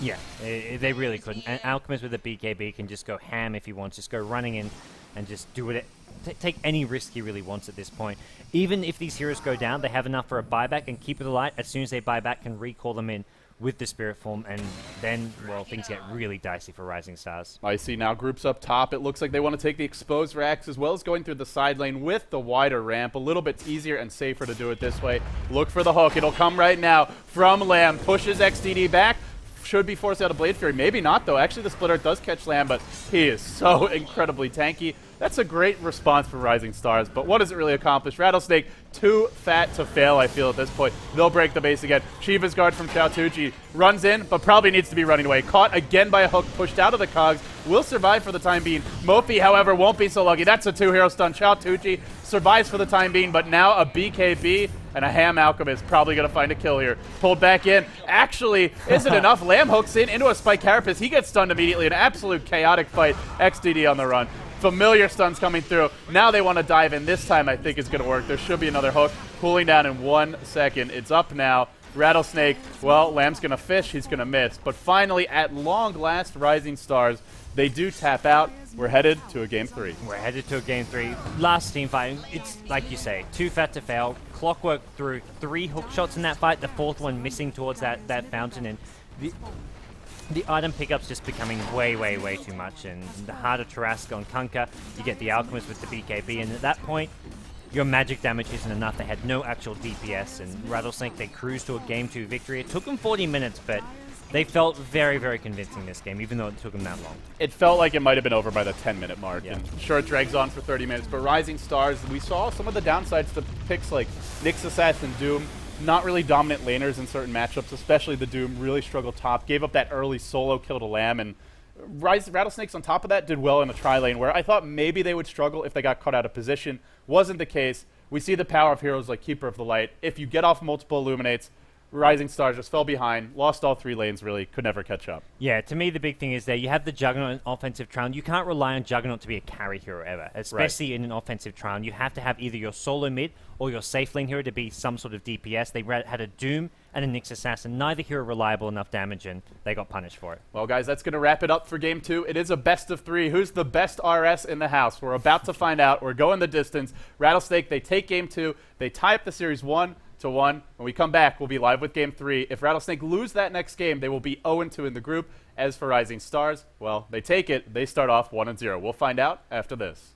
Yeah, they really couldn't. And Alchemist with a BKB can just go ham if he wants. Just go running in and just do it. Take any risk he really wants at this point. Even if these heroes go down, they have enough for a buyback and keep it alight. As soon as they buy back, can recall them in with the Spirit Form, and then, well, things get really dicey for RisingStars. Icy now groups up top. It looks like they want to take the exposed racks as well as going through the side lane with the wider ramp. A little bit easier and safer to do it this way. Look for the hook. It'll come right now from Lamb. Pushes XDD back. Should be forced out of Blade Fury. Maybe not, though. Actually, the Splitter does catch Lamb, but he is so incredibly tanky. That's a great response for RisingStars, but what does it really accomplish? Rattlesnake, too fat to fail, I feel, at this point. They'll break the base again. Shiva's Guard from Xiaotuji runs in, but probably needs to be running away. Caught again by a hook, pushed out of the cogs. Will survive for the time being. Mopi, however, won't be so lucky. That's a 2-hero stun. Xiaotuji survives for the time being, but now a BKB. and a Ham Alchemist probably going to find a kill here. Pulled back in. Actually, isn't enough. Lamb hooks in into a Spike Carapace. He gets stunned immediately. An absolute chaotic fight. XDD on the run. Familiar stuns coming through. Now they want to dive in. This time I think it's going to work. There should be another hook. Cooling down in 1 second. It's up now. Rattlesnake, well, Lamb's going to fish. He's going to miss. But finally, at long last, RisingStars, they do tap out. We're headed to a Game 3. We're headed to a Game 3. Last team fight. It's, like you say, too fat to fail. Clockwork threw 3 hook shots in that fight. The 4th one missing towards that fountain. And the item pickup's just becoming way, way, way too much. And the harder Tarrasque on Kunkka. You get the Alchemist with the BKB. And at that point, your magic damage isn't enough. They had no actual DPS, and Rattlesnake, they cruised to a Game 2 victory. It took them 40 minutes, but they felt very, very convincing this game, even though it took them that long. It felt like it might have been over by the 10-minute mark. Yeah. And sure, it drags on for 30 minutes, but RisingStars, we saw some of the downsides to picks like Nyx and Doom. Not really dominant laners in certain matchups, especially the Doom. Really struggled top. Gave up that early solo kill to Lamb, and Rattlesnakes on top of that did well in the tri-lane, where I thought maybe they would struggle if they got caught out of position. Wasn't the case. We see the power of heroes like Keeper of the Light. If you get off multiple Illuminates, RisingStars just fell behind, lost all 3 lanes, really, could never catch up. Yeah, to me, the big thing is that you have the Juggernaut in offensive trial. You can't rely on Juggernaut to be a carry hero ever, especially in an offensive trial. You have to have either your solo mid or your safe lane hero to be some sort of DPS. They had a Doom and a Nyx Assassin. Neither hero reliable enough damage, and they got punished for it. Well, guys, that's going to wrap it up for Game 2. It is a best of 3. Who's the best RS in the house? We're about to find out. We're going the distance. Rattlesnake, they take Game 2. They tie up the series 1-1. When we come back, we'll be live with Game 3. If Rattlesnake lose that next game, they will be 0-2 in the group. As for RisingStars, well, they take it. They start off 1-0. We'll find out after this.